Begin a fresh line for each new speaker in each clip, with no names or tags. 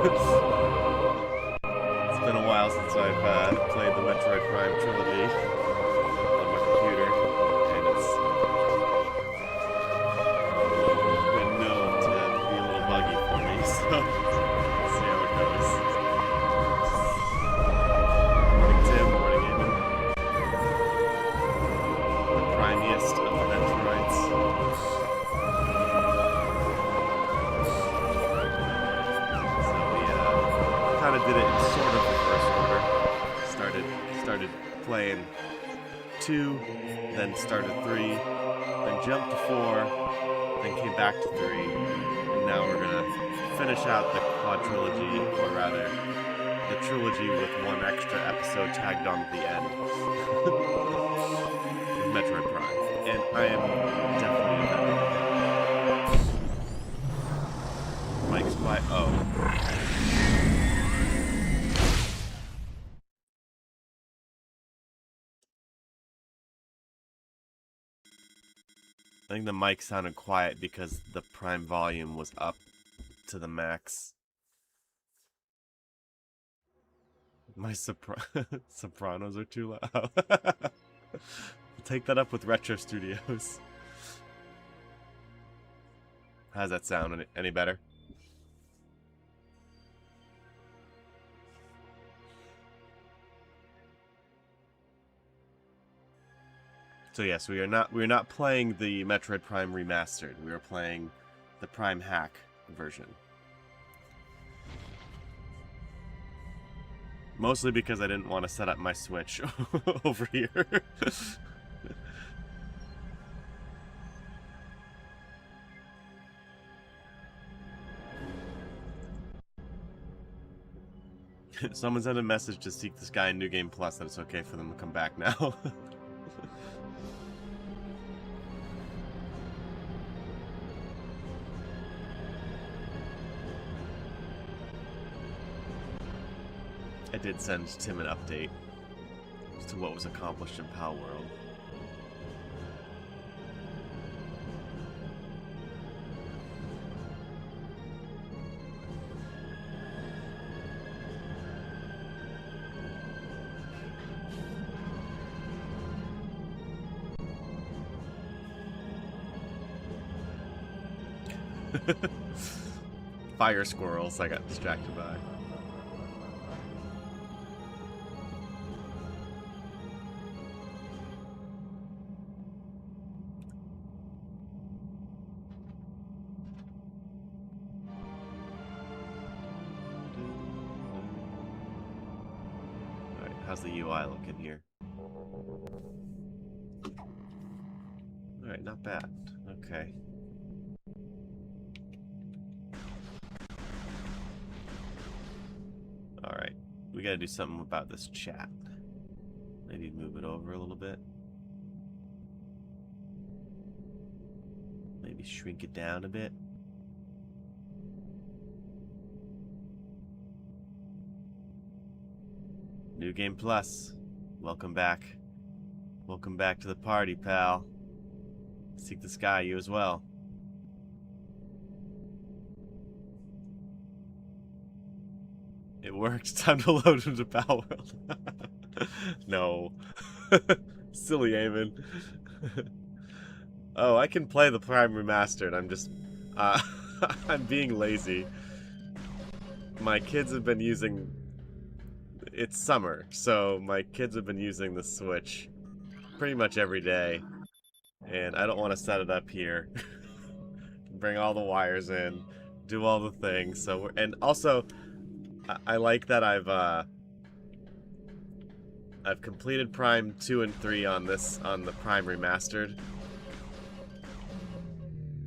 It's been a while since I've played the Metroid Prime Trilogy on my computer, and it's been known to be a little buggy for me, so let's see how it goes. Morning Tim, morning Eamon. The primiest of the Metroids. Kind of did it in sort of reverse order. Started playing 2, then started 3, then jumped to 4, then came back to 3, and now we're gonna finish out the quadrilogy, or rather, the trilogy with one extra episode tagged on at the end. With Metroid Prime. And I am definitely in that. Mike's quiet. Oh. I think the mic sounded quiet because the Prime volume was up to the max. My sopranos are too loud. We'll take that up with Retro Studios. How's that sound? Any better? So yes, we are not playing the Metroid Prime Remastered. We are playing the Prime Hack version. Mostly because I didn't want to set up my Switch over here. Someone sent a message to Seek the Sky in New Game Plus that it's okay for them to come back now. I did send Tim an update as to what was accomplished in Palworld. Fire squirrels I got distracted by. How's the UI looking here? Alright, not bad. Okay. Alright, we gotta do something about this chat. Maybe move it over a little bit. Maybe shrink it down a bit. New Game Plus. Welcome back. Welcome back to the party, pal. Seek the Sky, you as well. It worked. Time to load into Palworld. No. Silly Eamon. Oh, I can play the Prime Remastered. I'm just... I'm being lazy. My kids have been using... It's summer, so my kids have been using the Switch pretty much every day. And I don't want to set it up here. Bring all the wires in. Do all the things. So and also... I like that I've completed Prime 2 and 3 on the Prime Remastered.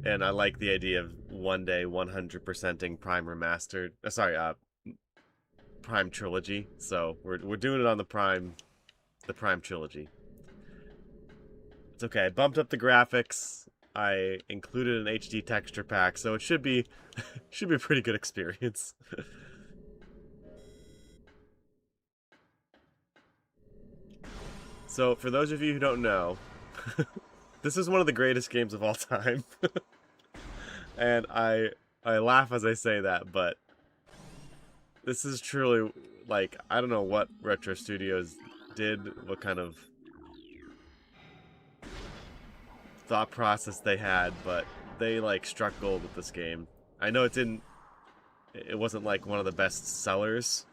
And I like the idea of one day 100%ing Prime Remastered. Prime Trilogy. So we're doing it on the Prime Trilogy. It's okay. I bumped up the graphics. I included an HD texture pack, so it should be a pretty good experience. So, for those of you who don't know, this is one of the greatest games of all time. And I laugh as I say that, but This is truly, like, I don't know what Retro Studios did, what kind of thought process they had, but they, like, struck gold with this game. I know it wasn't, like, one of the best sellers,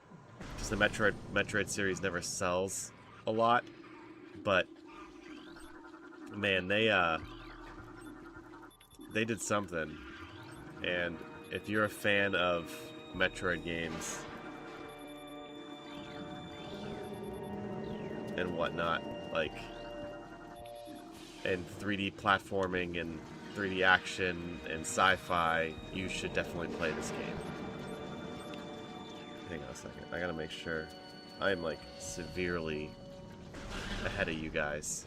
because the Metroid series never sells a lot, but, man, they did something, and if you're a fan of Metroid games and whatnot, like, and 3D platforming and 3D action and sci-fi, you should definitely play this game. Hang on a second, I gotta make sure. I am, like, severely ahead of you guys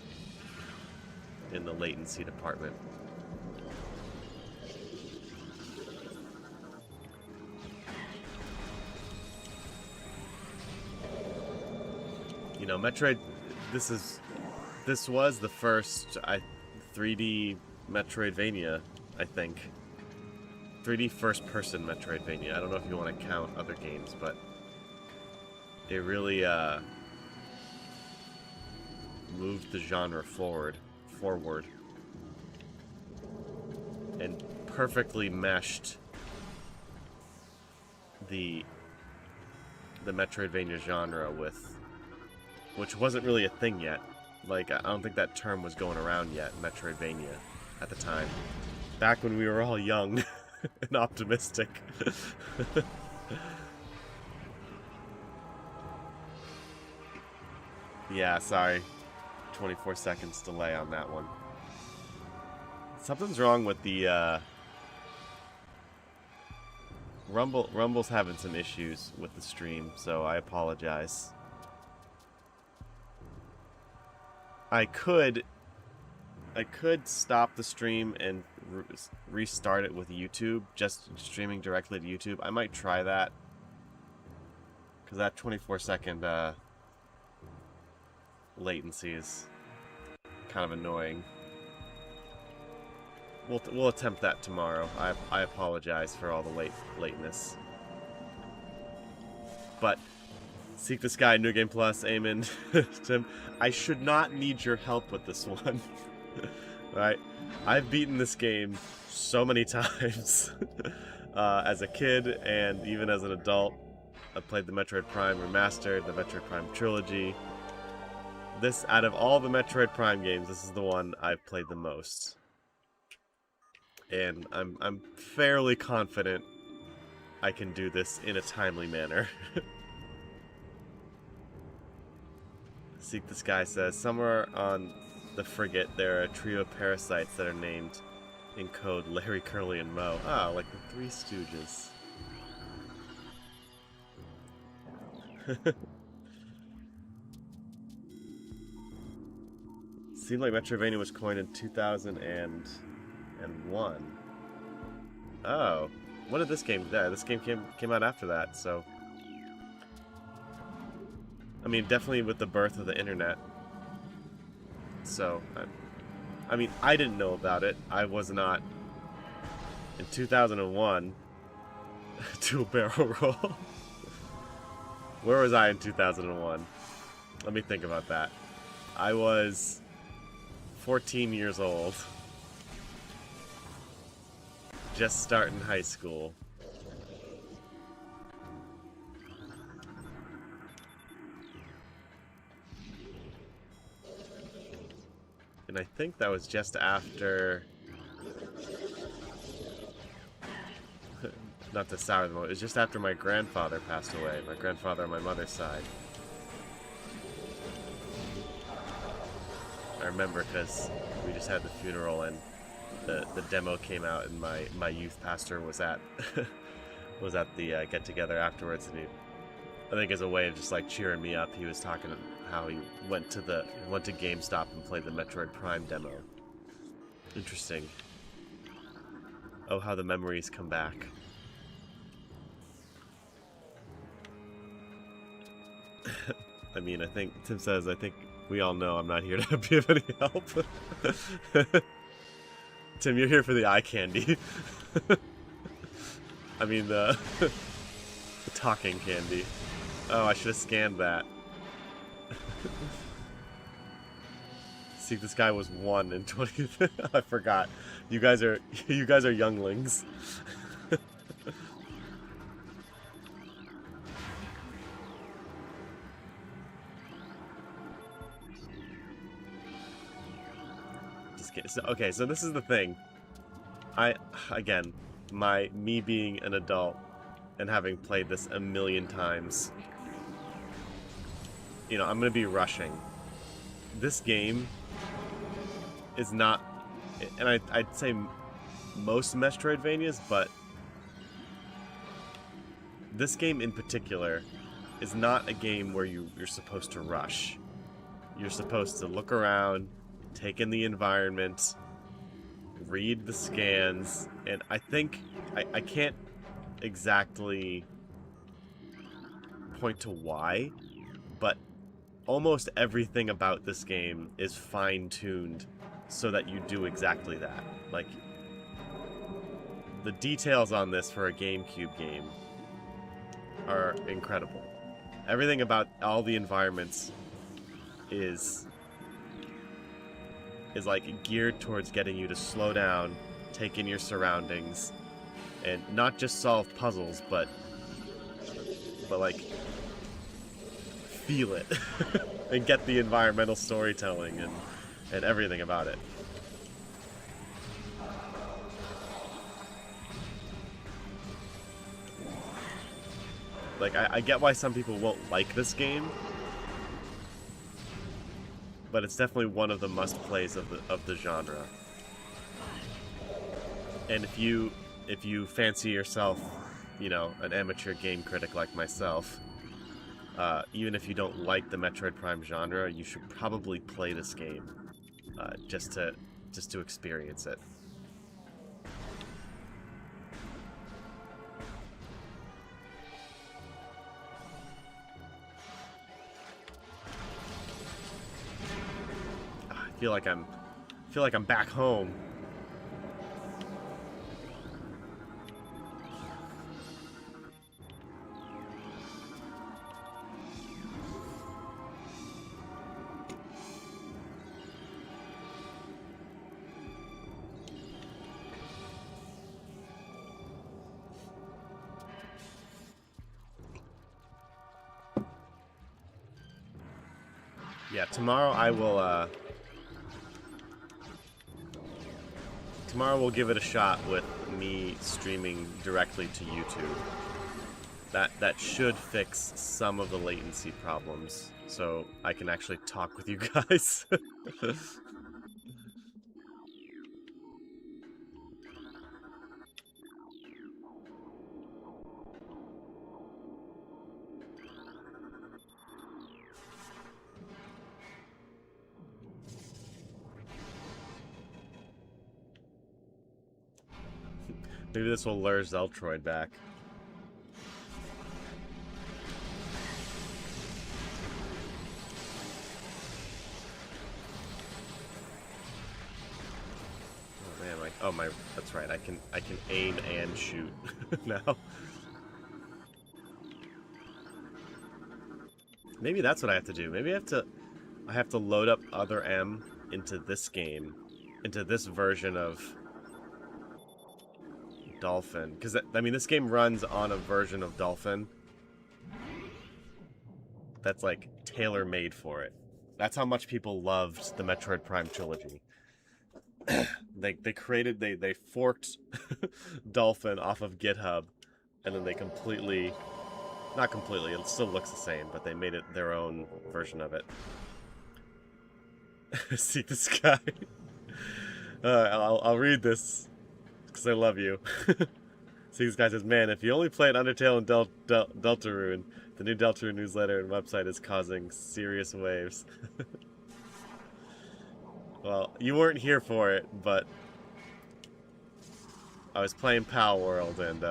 in the latency department. You know, Metroid, this was the first 3D Metroidvania, I think. 3D first-person Metroidvania. I don't know if you want to count other games, but it really moved the genre forward, and perfectly meshed the Metroidvania genre with, which wasn't really a thing yet. Like, I don't think that term was going around yet, Metroidvania, at the time. Back when we were all young and optimistic. Yeah, sorry. 24 seconds delay on that one. Something's wrong with the, Rumble's having some issues with the stream, so I apologize. I could stop the stream and restart it with YouTube, just streaming directly to YouTube. I might try that, because that 24-second latency is kind of annoying. We'll attempt that tomorrow. I apologize for all the lateness. But Seek the Sky, New Game Plus, Eamon, Tim, I should not need your help with this one. Right? I've beaten this game so many times. As a kid and even as an adult. I played the Metroid Prime Remastered, the Metroid Prime Trilogy. This, out of all the Metroid Prime games, this is the one I've played the most. And I'm fairly confident I can do this in a timely manner. Seek the Sky says, somewhere on the Frigate there are a trio of parasites that are named in code Larry, Curly, and Moe. Ah, like the Three Stooges. Seemed like Metroidvania was coined in 2001. Oh, when did this game? Yeah, this game came out after that. So, I mean, definitely with the birth of the internet. So, I mean, I didn't know about it. I was not in 2001 to a barrel roll. Where was I in 2001? Let me think about that. I was 14 years old. Just starting high school. And I think that was just after... Not to sour the moment, it was just after my grandfather passed away. My grandfather on my mother's side. I remember because we just had the funeral and the demo came out, and my youth pastor was at was at the get together afterwards, and he, I think as a way of just like cheering me up, he was talking how he went to GameStop and played the Metroid Prime demo. Interesting. Oh, how the memories come back. I mean, I think Tim says, I think we all know I'm not here to be of any help. Tim, you're here for the eye candy. I mean, The talking candy. Oh, I should have scanned that. See, this guy was 1 in 20. I forgot. You guys are younglings. Just kidding. So, okay, so this is the thing. Again, me being an adult and having played this a million times, you know, I'm gonna be rushing. This game is not, and I'd say most Metroidvanias, but this game in particular is not a game where you're supposed to rush. You're supposed to look around, take in the environment, read the scans, and I think I can't exactly point to why, but almost everything about this game is fine-tuned so that you do exactly that. Like, the details on this for a GameCube game are incredible. Everything about all the environments is like geared towards getting you to slow down, take in your surroundings, and not just solve puzzles, but like feel it and get the environmental storytelling and everything about it. Like, I get why some people won't like this game, but it's definitely one of the must-plays of the genre. And if you fancy yourself, you know, an amateur game critic like myself, even if you don't like the Metroid Prime genre, you should probably play this game just to experience it. I feel like I'm back home. Yeah, tomorrow I will tomorrow we'll give it a shot with me streaming directly to YouTube. That should fix some of the latency problems, so I can actually talk with you guys. Maybe this will lure Zeltroid back. Oh man, like, oh my, that's right. I can aim and shoot now. Maybe that's what I have to do. Maybe I have to load up Other M into this game, into this version of Dolphin, because I mean this game runs on a version of Dolphin that's like tailor-made for it. That's how much people loved the Metroid Prime trilogy. they forked Dolphin off of GitHub, and then they not completely, it still looks the same, but they made it their own version of it. See this guy? I'll read this because I love you. See, this guy says, man, if you only played Undertale and Deltarune, the new Deltarune newsletter and website is causing serious waves. Well, you weren't here for it, but I was playing Palworld, and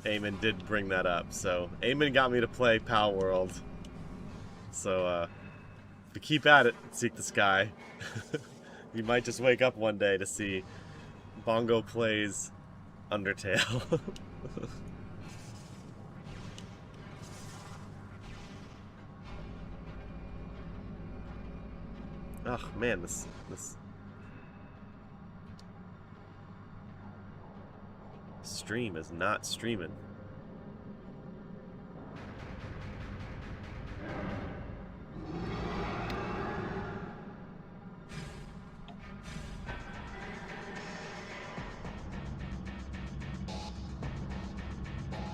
Eamon did bring that up. So Eamon got me to play Palworld. So if you keep at it, Seek the Sky. You might just wake up one day to see Bongo plays Undertale. Oh man, this stream is not streaming.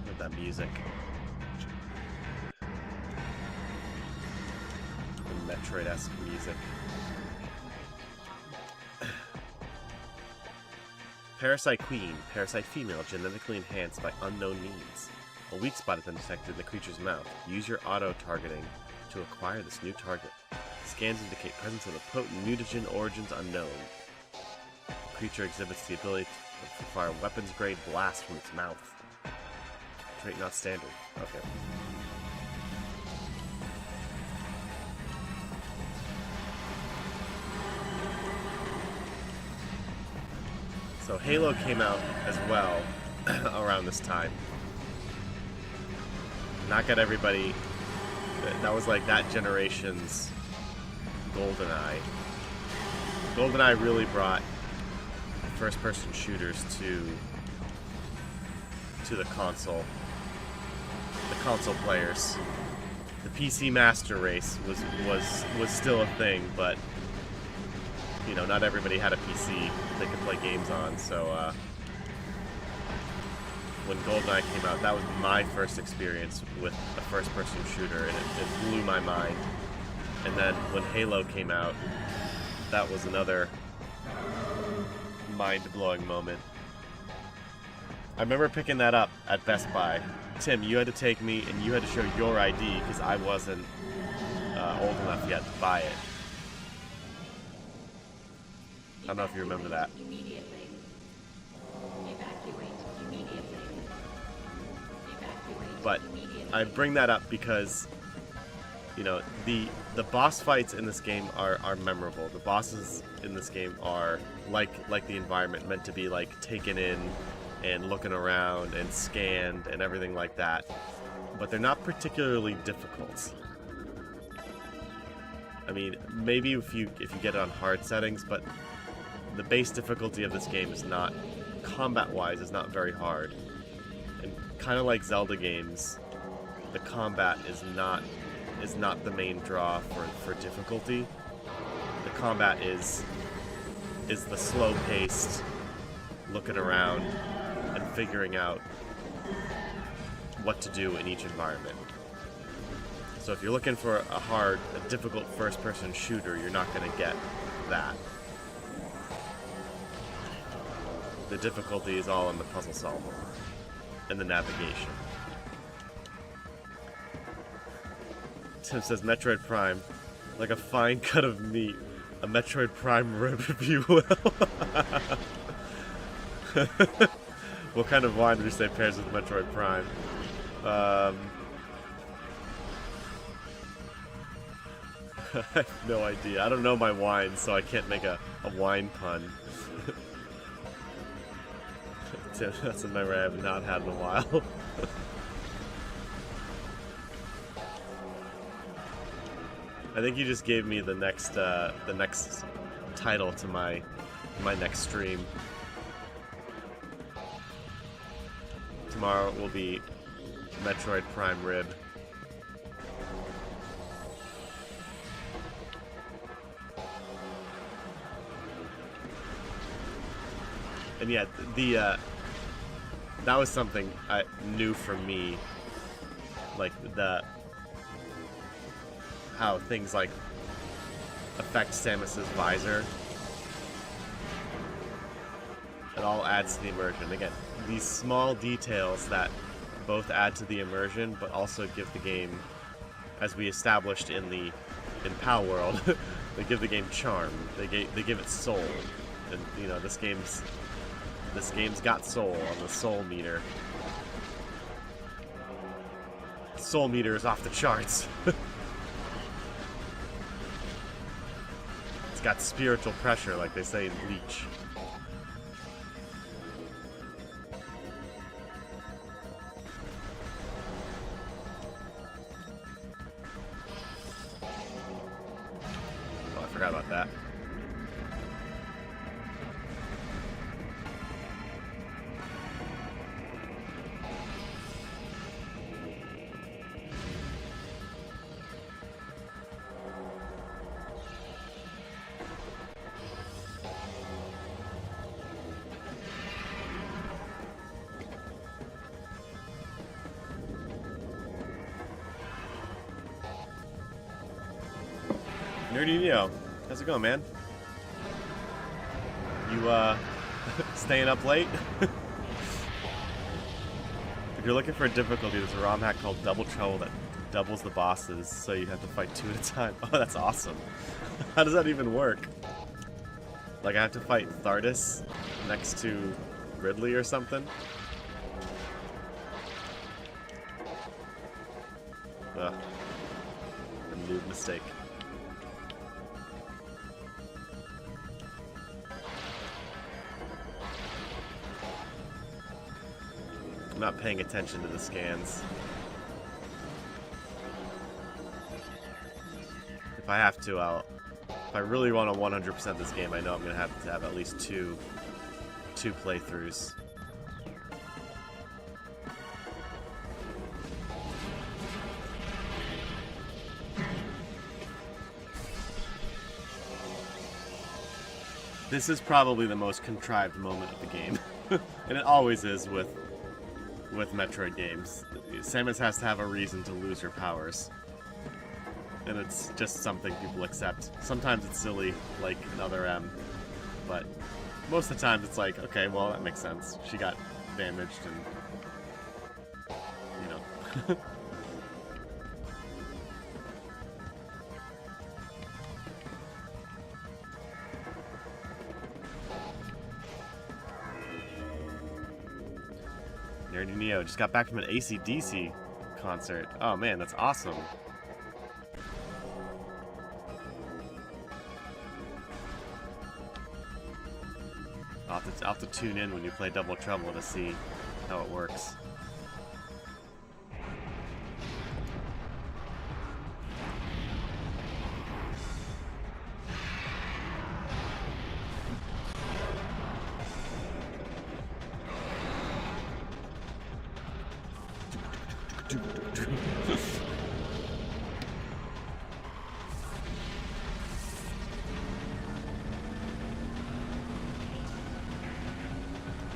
With that music. The Metroid-esque music. Parasite Queen, parasite female, genetically enhanced by unknown means. A weak spot has been detected in the creature's mouth. Use your auto-targeting to acquire this new target. Scans indicate presence of a potent mutagen, origins unknown. The creature exhibits the ability to fire weapons-grade blasts from its mouth. Trait not standard. Okay. So Halo came out as well around this time. Not got everybody. That was like that generation's GoldenEye. GoldenEye really brought first-person shooters to the console. The console players. The PC master race was still a thing, but you know, not everybody had a PC they could play games on, so when GoldenEye came out, that was my first experience with a first-person shooter, and it blew my mind. And then when Halo came out, that was another mind-blowing moment. I remember picking that up at Best Buy. Tim, you had to take me, and you had to show your ID, because I wasn't old enough yet to buy it. I don't know if you remember that. But I bring that up because, you know, the boss fights in this game are memorable. The bosses in this game are like the environment, meant to be like taken in and looking around and scanned and everything like that. But they're not particularly difficult. I mean, maybe if you get it on hard settings, but the base difficulty of this game is not, combat-wise, is not very hard. And kind of like Zelda games, the combat is not the main draw for difficulty. The combat is the slow-paced looking around and figuring out what to do in each environment. So if you're looking for a difficult first-person shooter, you're not going to get that. The difficulty is all in the puzzle solving and the navigation. Tim says Metroid Prime, like a fine cut of meat, a Metroid Prime rib, if you will. What kind of wine would you say pairs with Metroid Prime? I have no idea. I don't know my wine, so I can't make a wine pun. That's a memory I have not had in a while. I think you just gave me the next title to my next stream. Tomorrow will be Metroid Prime Rib. And yeah, that was something new for me, like how things like affect Samus's visor. It all adds to the immersion. Again, these small details that both add to the immersion, but also give the game, as we established in Palworld, they give the game charm. They give it soul, and you know this game's got soul on the soul meter. Soul meter is off the charts. It's got spiritual pressure, like they say in Bleach. Oh, I forgot about that. Nerdy Neo, how's it going, man? You, staying up late? If you're looking for a difficulty, there's a ROM hack called Double Trouble that doubles the bosses, so you have to fight 2 at a time. Oh, that's awesome. How does that even work? Like, I have to fight Thardis next to Ridley or something? Ugh. A noob mistake. I'm not paying attention to the scans. If I have to, if I really want to 100% this game, I know I'm going to have at least two playthroughs. This is probably the most contrived moment of the game. And it always is with Metroid games. Samus has to have a reason to lose her powers. And it's just something people accept. Sometimes it's silly, like in Other M, but most of the time it's like, okay, well, that makes sense. She got damaged and, you know. Nerdy Neo just got back from an AC/DC concert. Oh man, that's awesome. I'll have to tune in when you play Double Trouble to see how it works.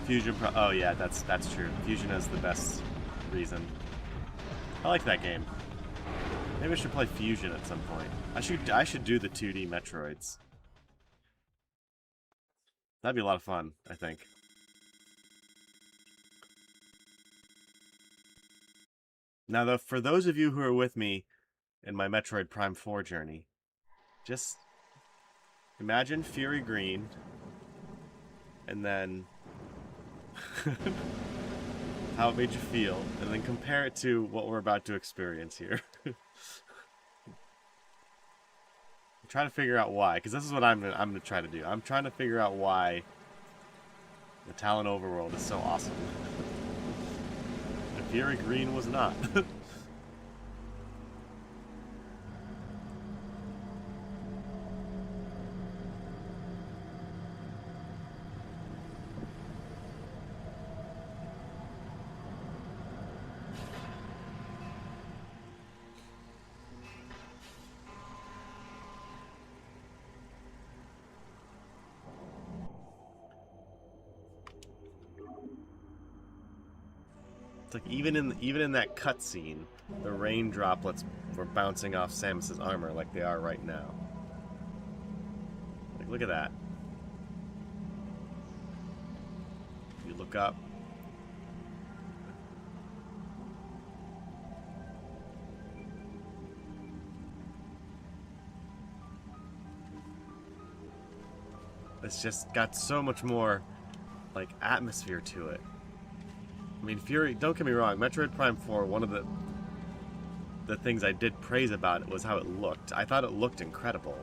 Fusion oh yeah, that's true. Fusion is the best reason. I like that game. Maybe I should play Fusion at some point. I should do the 2D Metroids. That'd be a lot of fun, I think. Now, though, for those of you who are with me in my Metroid Prime 4 journey, just imagine Fury Green, and then how it made you feel, and then compare it to what we're about to experience here. I'm trying to figure out why, because this is what I'm gonna try to do. I'm trying to figure out why the Talon Overworld is so awesome. And Fury Green was not. It's like even in that cutscene, the rain droplets were bouncing off Samus's armor like they are right now. Like, look at that. You look up. It's just got so much more, like, atmosphere to it. I mean, Fury, don't get me wrong, Metroid Prime 4, one of the things I did praise about it was how it looked. I thought it looked incredible.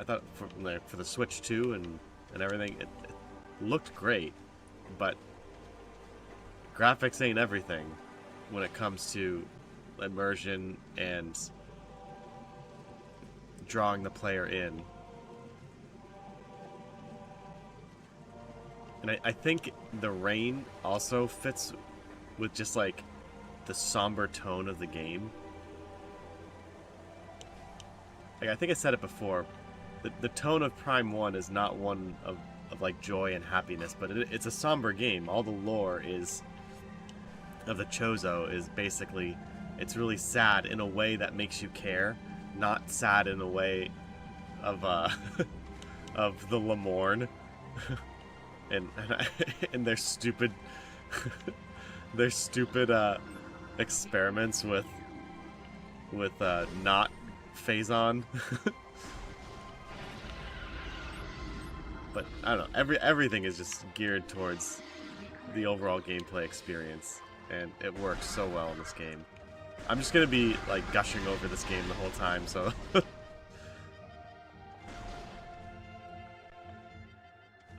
I thought for the Switch 2 and everything, it looked great, but graphics ain't everything when it comes to immersion and drawing the player in. And I think the rain also fits with just like the somber tone of the game. Like, I think I said it before, the tone of Prime 1 is not one of like joy and happiness, but it's a somber game. All the lore is of the Chozo is basically, it's really sad in a way that makes you care, not sad in a way of of the Lamorne and their stupid experiments with not Phazon. But I don't know, everything is just geared towards the overall gameplay experience, and it works so well in this game. I'm just gonna be like gushing over this game the whole time, so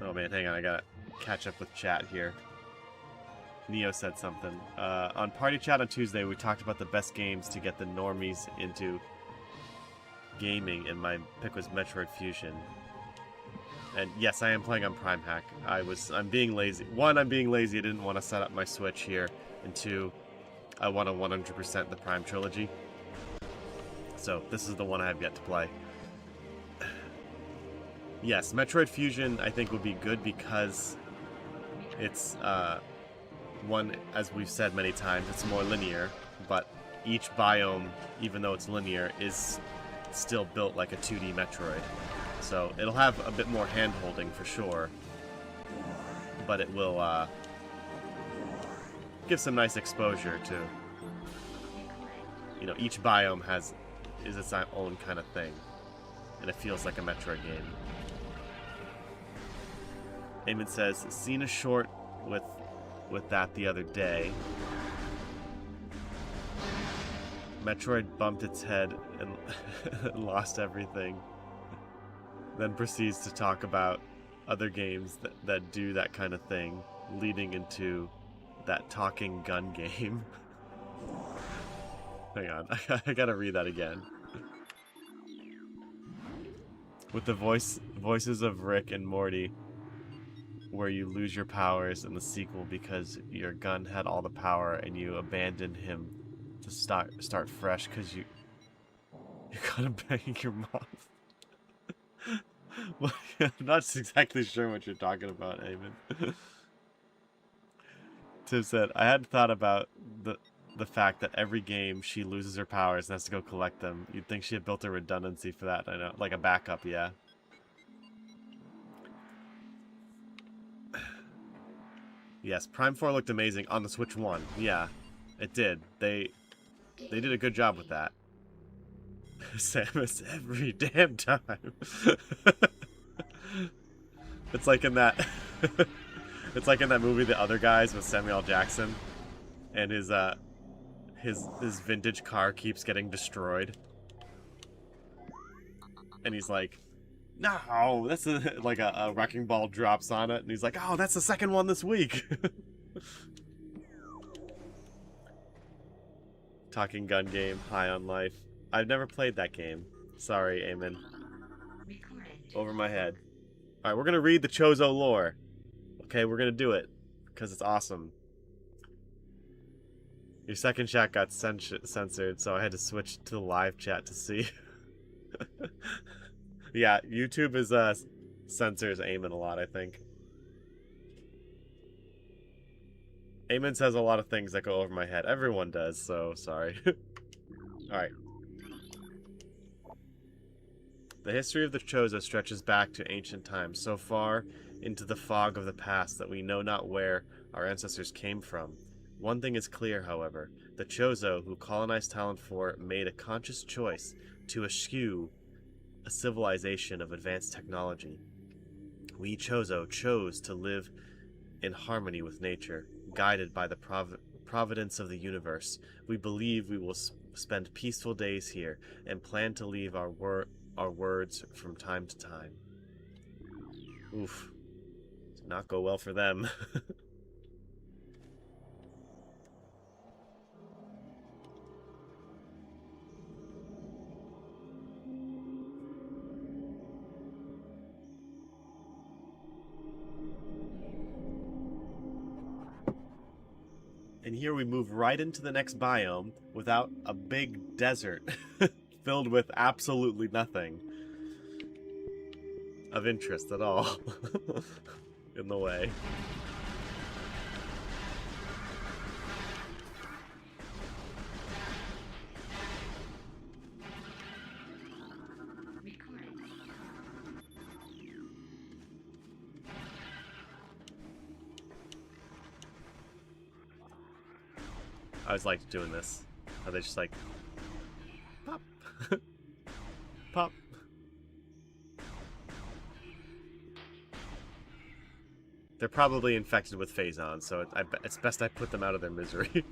oh man, hang on, I gotta catch up with chat here. Neo said something. On Party Chat on Tuesday, we talked about the best games to get the normies into gaming, and my pick was Metroid Fusion. And yes, I am playing on Prime Hack. I'm being lazy. One, I'm being lazy. I didn't want to set up my Switch here. And two, I want to 100% the Prime Trilogy. So this is the one I have yet to play. Yes, Metroid Fusion I think would be good because it's one, as we've said many times, it's more linear, but each biome, even though it's linear, is still built like a 2D Metroid. So it'll have a bit more hand-holding for sure, but it will give some nice exposure to, you know, each biome is its own kind of thing, and it feels like a Metroid game. Eamon says, seen a short with that the other day. Metroid bumped its head and lost everything. Then proceeds to talk about other games that do that kind of thing, leading into that talking gun game. Hang on, I gotta read that again. With the voices of Rick and Morty, where you lose your powers in the sequel because your gun had all the power and you abandoned him to start fresh because you got him banging your mom. Well, I'm not exactly sure what you're talking about, Eamon. Tim said, I hadn't thought about the fact that every game she loses her powers and has to go collect them. You'd think she had built a redundancy for that. I know, like a backup, yeah. Yes, Prime 4 looked amazing on the Switch 1. Yeah, it did. They did a good job with that. Samus every damn time. It's like in that it's like in that movie The Other Guys with Samuel L. Jackson, and his vintage car keeps getting destroyed. And he's like, no, that's like a wrecking ball drops on it, and he's like, oh, that's the second one this week. Talking gun game, high on life. I've never played that game. Sorry, Eamon. Over my head. Alright, we're gonna read the Chozo lore. Okay, we're gonna do it. Because it's awesome. Your second chat got censored, so I had to switch to the live chat to see. Yeah, YouTube is censors Eamon a lot, I think. Eamon says a lot of things that go over my head. Everyone does, so sorry. Alright. The history of the Chozo stretches back to ancient times, so far into the fog of the past that we know not where our ancestors came from. One thing is clear, however. The Chozo, who colonized Talon 4, made a conscious choice to eschew a civilization of advanced technology. We Chozo chose to live in harmony with nature, guided by the providence of the universe. We believe we will spend peaceful days here and plan to leave our our words from time to time. Oof. Did not go well for them. And here we move right into the next biome without a big desert filled with absolutely nothing of interest at all in the way. I always liked doing this. How they just like pop, pop. They're probably infected with Phazon, so it's best I put them out of their misery.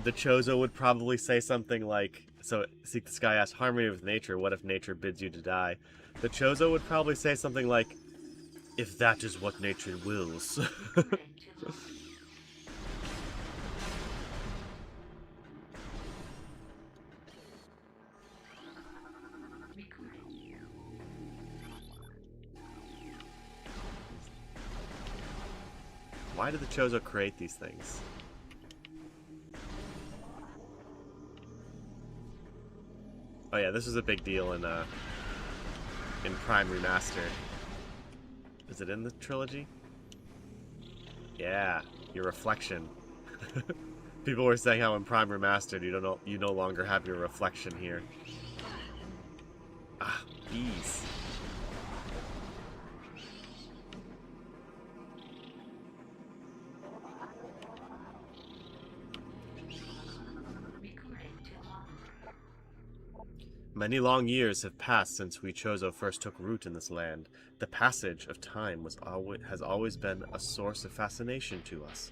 The Chozo would probably say something like, so Seek the Sky asks, harmony with nature, what if nature bids you to die? The Chozo would probably say something like, if that is what nature wills. Why did the Chozo create these things? Oh yeah, this was a big deal in Prime Remastered. Is it in the trilogy? Yeah, your reflection. People were saying how in Prime Remastered you no longer have your reflection here. Ah, bees. Many long years have passed since we Chozo first took root in this land. The passage of time has always been a source of fascination to us.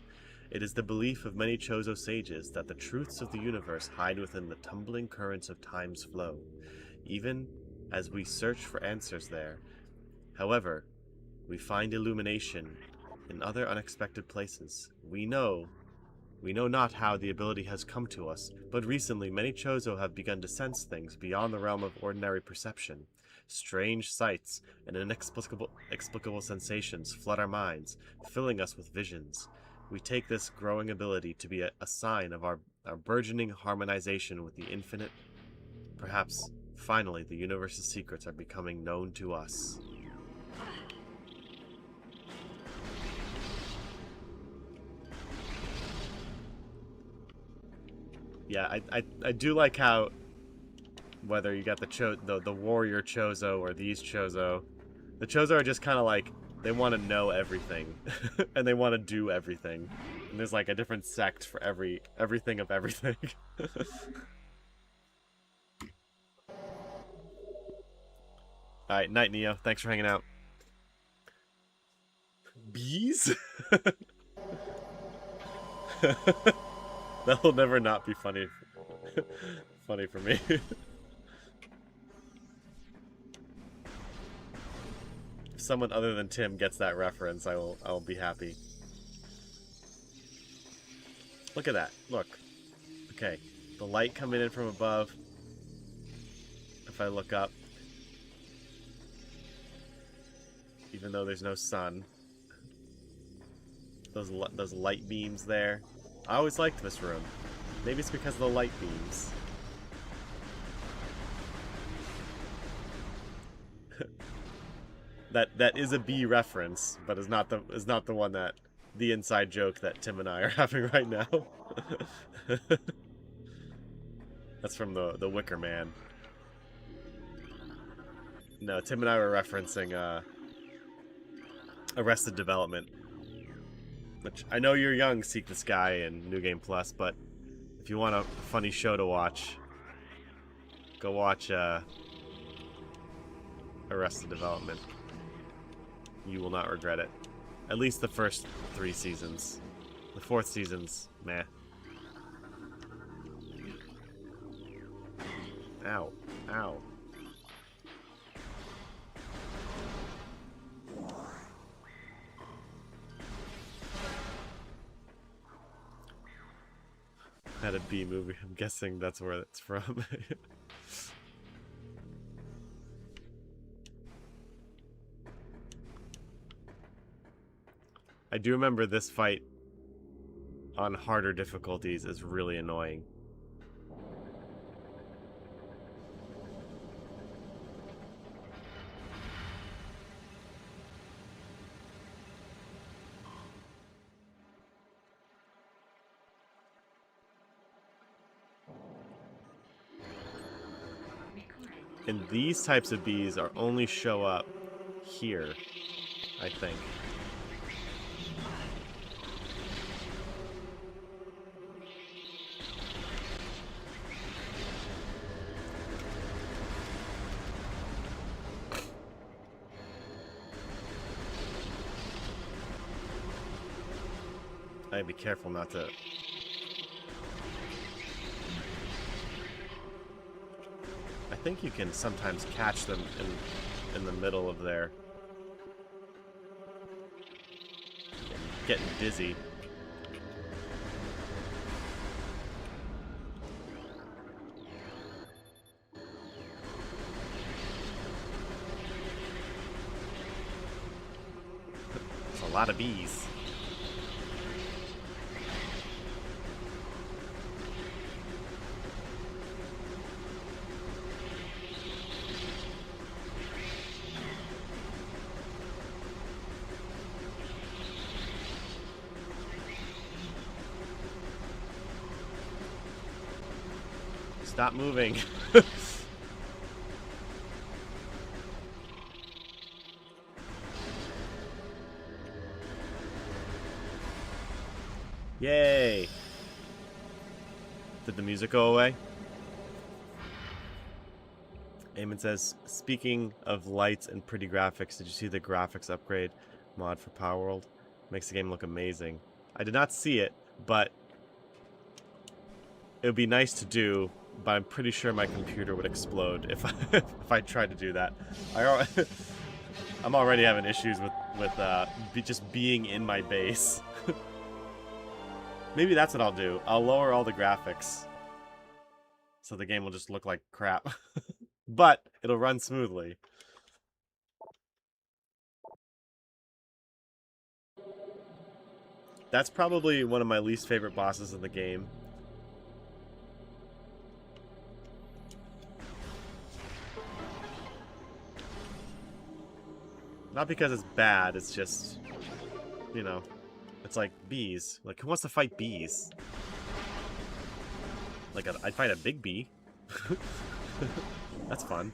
It is the belief of many Chozo sages that the truths of the universe hide within the tumbling currents of time's flow, even as we search for answers there. However, we find illumination in other unexpected places. We know not how the ability has come to us, but recently many Chozo have begun to sense things beyond the realm of ordinary perception. Strange sights and inexplicable sensations flood our minds, filling us with visions. We take this growing ability to be a sign of our burgeoning harmonization with the infinite. Perhaps, finally, the universe's secrets are becoming known to us. Yeah, I do like how, whether you got the warrior Chozo or these Chozo, the Chozo are just kind of like, they want to know everything, and they want to do everything. And there's like a different sect for everything of everything. Alright, night Neo, thanks for hanging out. Bees? That'll never not be funny. Funny for me. If someone other than Tim gets that reference, I'll be happy. Look at that. Look. Okay. The light coming in from above. If I look up. Even though there's no sun. Those light beams there. I always liked this room. Maybe it's because of the light beams. that is a bee reference, but is not the one that the inside joke that Tim and I are having right now. That's from the Wicker Man. No, Tim and I were referencing Arrested Development. Which, I know you're young, Seek the Sky and New Game Plus, but if you want a funny show to watch, go watch Arrested Development. You will not regret it. At least the first 3 seasons. The 4th season's meh. Ow. Ow. Had a B movie. I'm guessing that's where it's from. I do remember this fight on harder difficulties is really annoying. And these types of bees are only show up here, I think. I gotta be careful not to... I think you can sometimes catch them in the middle of their... Getting dizzy. It's a lot of bees. Stop moving. Yay! Did the music go away? Eamon says, speaking of lights and pretty graphics, did you see the graphics upgrade mod for Palworld? Makes the game look amazing. I did not see it, but it would be nice to do. But I'm pretty sure my computer would explode if I tried to do that. I'm already having issues with just being in my base. Maybe that's what I'll do. I'll lower all the graphics, so the game will just look like crap. But it'll run smoothly. That's probably one of my least favorite bosses in the game. Not because it's bad, it's just, you know, it's like bees. Like, who wants to fight bees? Like, I'd fight a big bee. That's fun.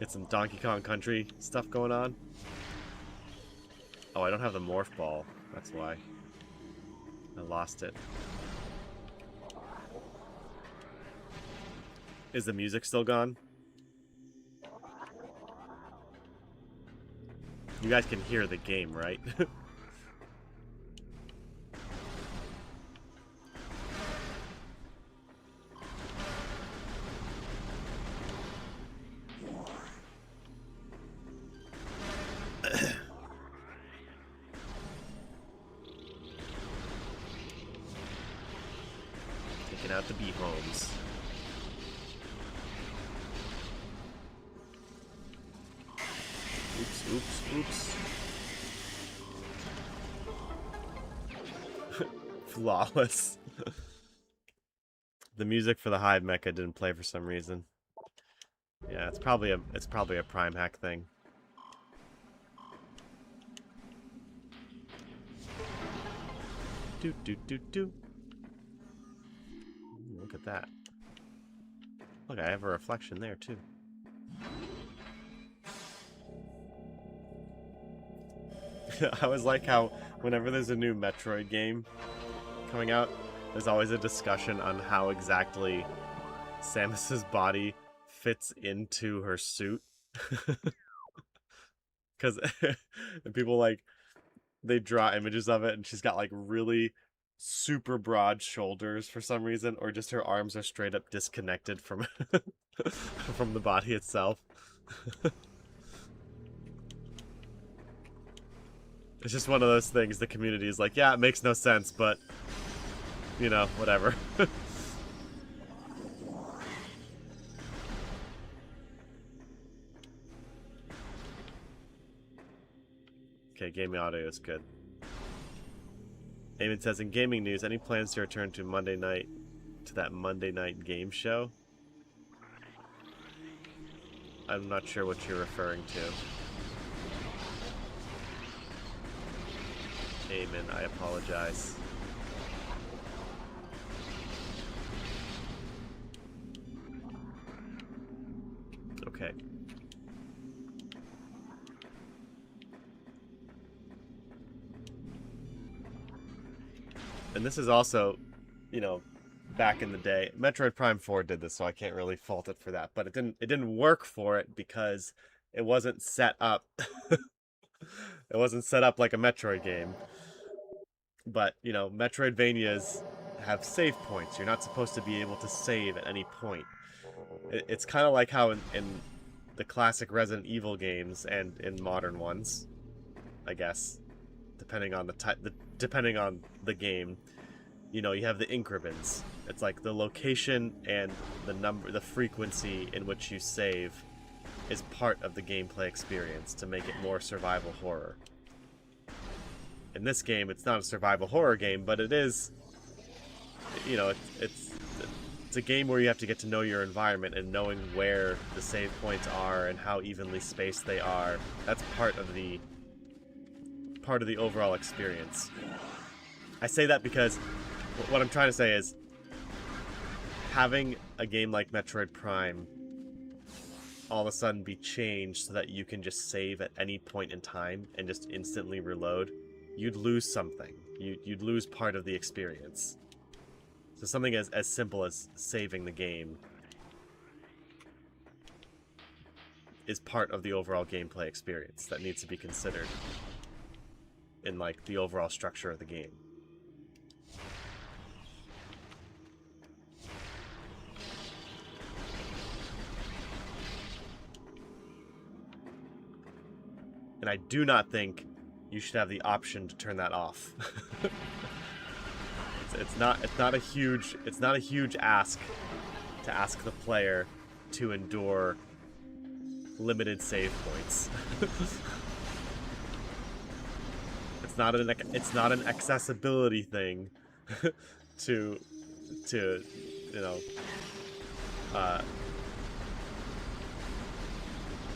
Get some Donkey Kong Country stuff going on. Oh, I don't have the Morph ball. That's why. I lost it. Is the music still gone? You guys can hear the game, right? Taking out the bee homes. Oops, oops, oops. Flawless. The music for the Hive Mecha didn't play for some reason. Yeah, it's probably a Prime hack thing. Do do do do. Look at that. Look, I have a reflection there too. I always like how whenever there's a new Metroid game coming out, there's always a discussion on how exactly Samus's body fits into her suit. Because people like, they draw images of it, and she's got like really super broad shoulders for some reason, or just her arms are straight up disconnected from from the body itself. It's just one of those things the community is like, yeah, it makes no sense, but, you know, whatever. Okay, gaming audio is good. Eamon says, in gaming news, any plans to return to that Monday night game show? I'm not sure what you're referring to. Eamon, I apologize. Okay. And this is also, you know, back in the day. Metroid Prime 4 did this, so I can't really fault it for that. But it didn't work for it because it wasn't set up. It wasn't set up like a Metroid game. But, you know, Metroidvanias have save points. You're not supposed to be able to save at any point. It's kind of like how in the classic Resident Evil games and in modern ones, I guess, depending on depending on the game, you know, you have the increments. It's like the location and the frequency in which you save is part of the gameplay experience to make it more survival horror. In this game, it's not a survival horror game, but it is, you know, it's a game where you have to get to know your environment, and knowing where the save points are and how evenly spaced they are. That's part of the overall experience. I say that because what I'm trying to say is having a game like Metroid Prime all of a sudden be changed so that you can just save at any point in time and just instantly reload, you'd lose something. You'd lose part of the experience. So something as simple as saving the game is part of the overall gameplay experience that needs to be considered in, like, the overall structure of the game. And I do not think you should have the option to turn that off. It's not a huge ask to ask the player to endure limited save points. It's not an accessibility thing to you know,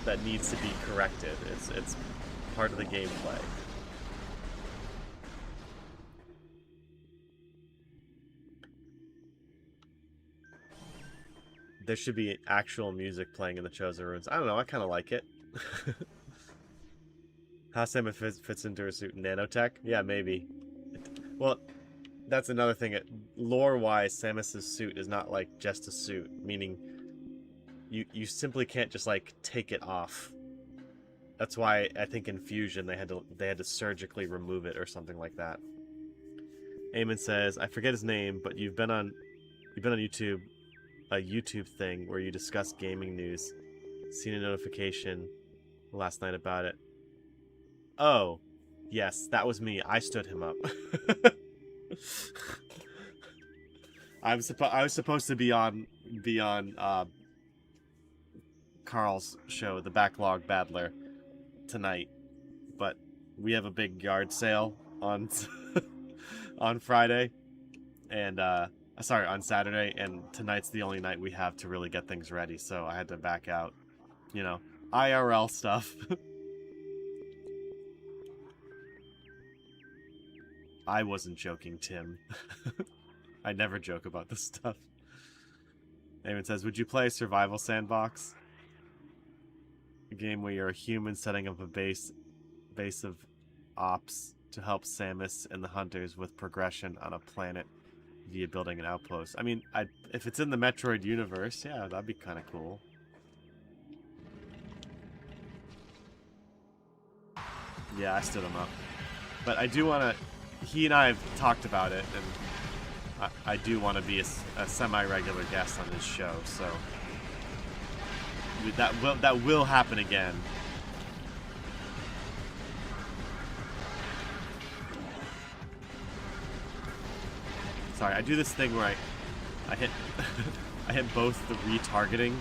that needs to be corrected. It's part of the gameplay. There should be actual music playing in the Chozo rooms. I don't know, I kind of like it. How Samus fits into her suit? Nanotech? Yeah, maybe. Well, that's another thing. Lore-wise, Samus's suit is not like just a suit, meaning you simply can't just like take it off. That's why I think in Fusion they had to surgically remove it or something like that. Eamon says, I forget his name, but you've been on YouTube, a YouTube thing where you discuss gaming news. Seen a notification last night about it. Oh, yes, that was me. I stood him up. I was supposed to be on Carl's show, The Backlog Battler, tonight, but we have a big yard sale on on Friday, and sorry, on Saturday, and tonight's the only night we have to really get things ready, so I had to back out. You know, IRL stuff. I wasn't joking, Tim. I never joke about this stuff. Eamon says, would you play Survival Sandbox? A game where you're a human setting up a base of ops to help Samus and the hunters with progression on a planet via building an outpost. I mean, if it's in the Metroid universe, yeah, that'd be kind of cool. Yeah, I stood him up. But I do want to... He and I have talked about it, and I do want to be a semi-regular guest on his show, so... That will happen again. Sorry, I do this thing where I hit I hit both the retargeting.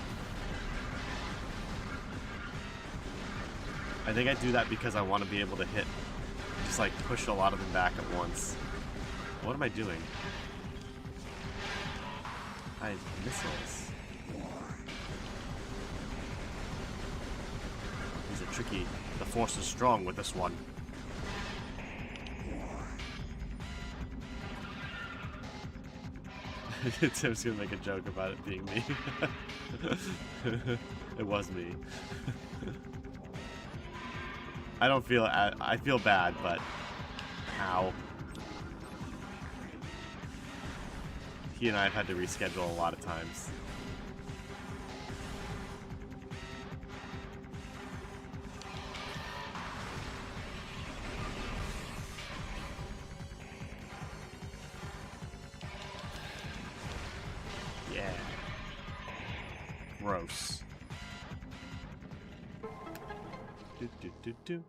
I think I do that because I want to be able to hit, just like push a lot of them back at once. What am I doing? I have missiles. These are tricky. The force is strong with this one. Tim's gonna make a joke about it being me. It was me. I feel bad, but how? He and I have had to reschedule a lot of times. Yeah. Gross. Do.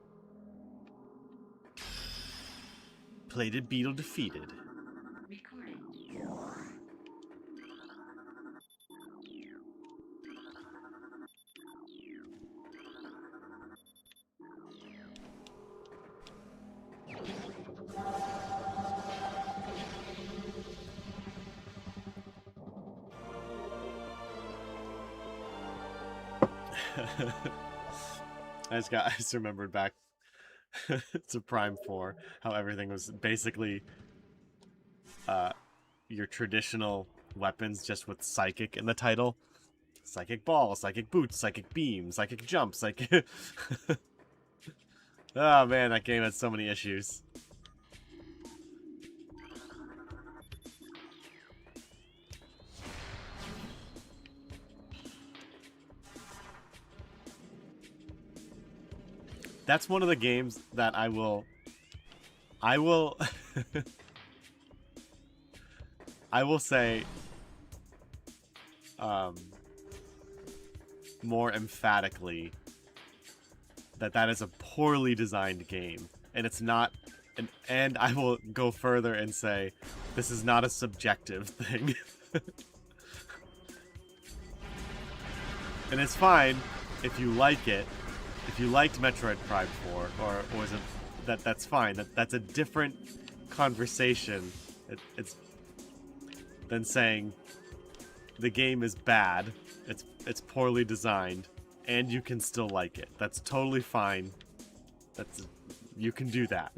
Plated beetle defeated. I just remembered back to Prime 4 how everything was basically your traditional weapons just with psychic in the title. Psychic ball, psychic boots, psychic beam, psychic jump, psychic... Oh man, that game had so many issues. That's one of the games that I will I will say more emphatically that is a poorly designed game, and it's not and I will go further and say this is not a subjective thing. And it's fine if you like it. If you liked Metroid Prime 4, or was it that's fine. That's a different conversation. It's than saying the game is bad. It's poorly designed, and you can still like it. That's totally fine. You can do that.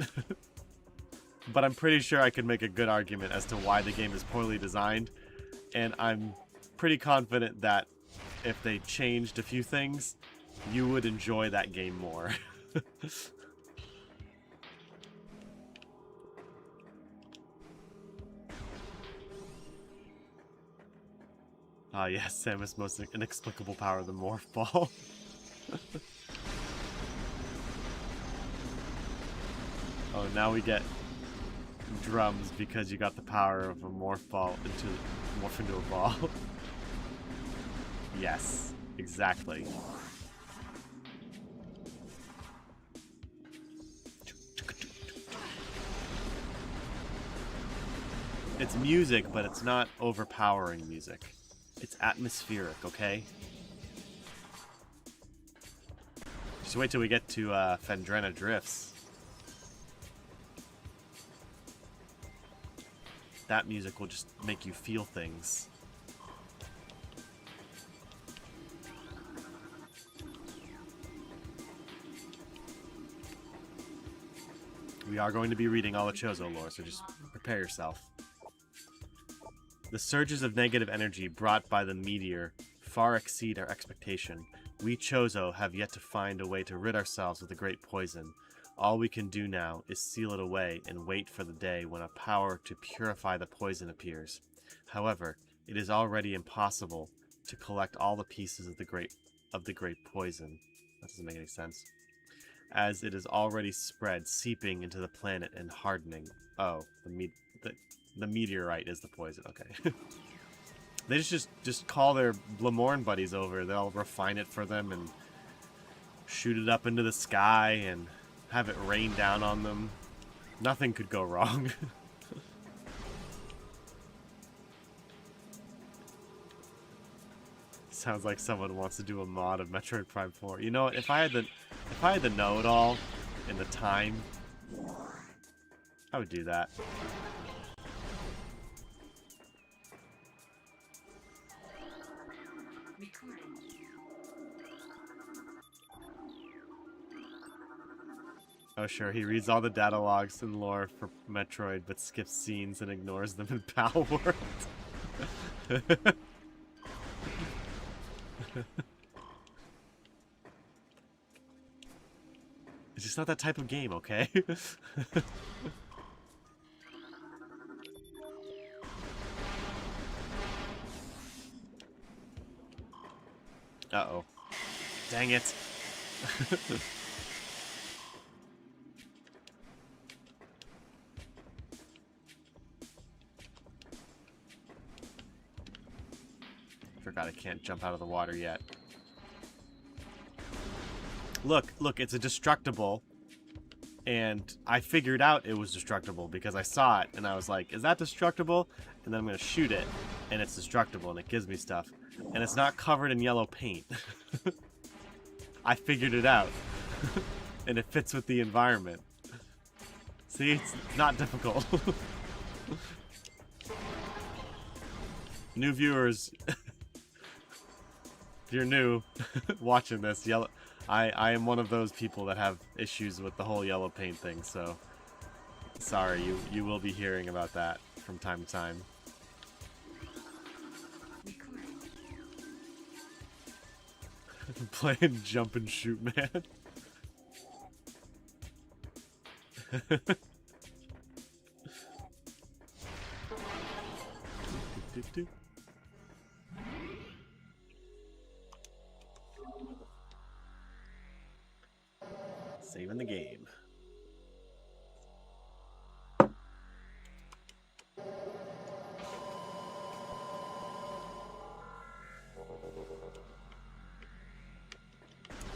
But I'm pretty sure I could make a good argument as to why the game is poorly designed, and I'm pretty confident that if they changed a few things, you would enjoy that game more. Ah, yes, Samus' most inexplicable power, the Morph Ball. Oh, now we get drums because you got the power of a Morph Ball morph into a ball. Yes, exactly. It's music, but it's not overpowering music. It's atmospheric, okay? Just wait till we get to Phendrena Drifts. That music will just make you feel things. We are going to be reading all the Chozo lore, so just prepare yourself. The surges of negative energy brought by the meteor far exceed our expectation. We Chozo have yet to find a way to rid ourselves of the great poison. All we can do now is seal it away and wait for the day when a power to purify the poison appears. However, it is already impossible to collect all the pieces of the great poison. That doesn't make any sense. as it is already spread, seeping into the planet and hardening. Oh, the meteorite is the poison. Okay. They just call their Lamorne buddies over. They'll refine it for them and shoot it up into the sky and have it rain down on them. Nothing could go wrong. Sounds like someone wants to do a mod of Metroid Prime 4. You know what? If I had the know-it-all and the time, I would do that. Oh sure, he reads all the data logs and lore for Metroid, but skips scenes and ignores them in Palworld. It's just not that type of game, okay? Uh-oh. Dang it. Forgot I can't jump out of the water yet. Look, it's a destructible. And I figured out it was destructible because I saw it and I was like, is that destructible? And then I'm going to shoot it and it's destructible and it gives me stuff. And it's not covered in yellow paint. I figured it out. And it fits with the environment. See, it's not difficult. New viewers, if you're new watching this, I am one of those people that have issues with the whole yellow paint thing, so sorry, you will be hearing about that from time to time. Playing jump and shoot, man. Saving the game.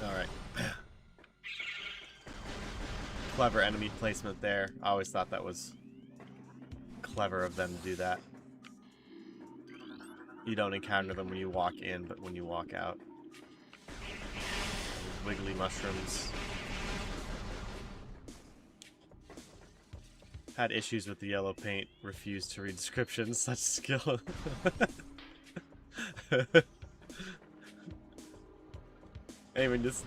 Alright. Clever enemy placement there. I always thought that was clever of them to do that. You don't encounter them when you walk in, but when you walk out. Wiggly mushrooms. Had issues with the yellow paint. Refused to read descriptions. Such skill. I mean, this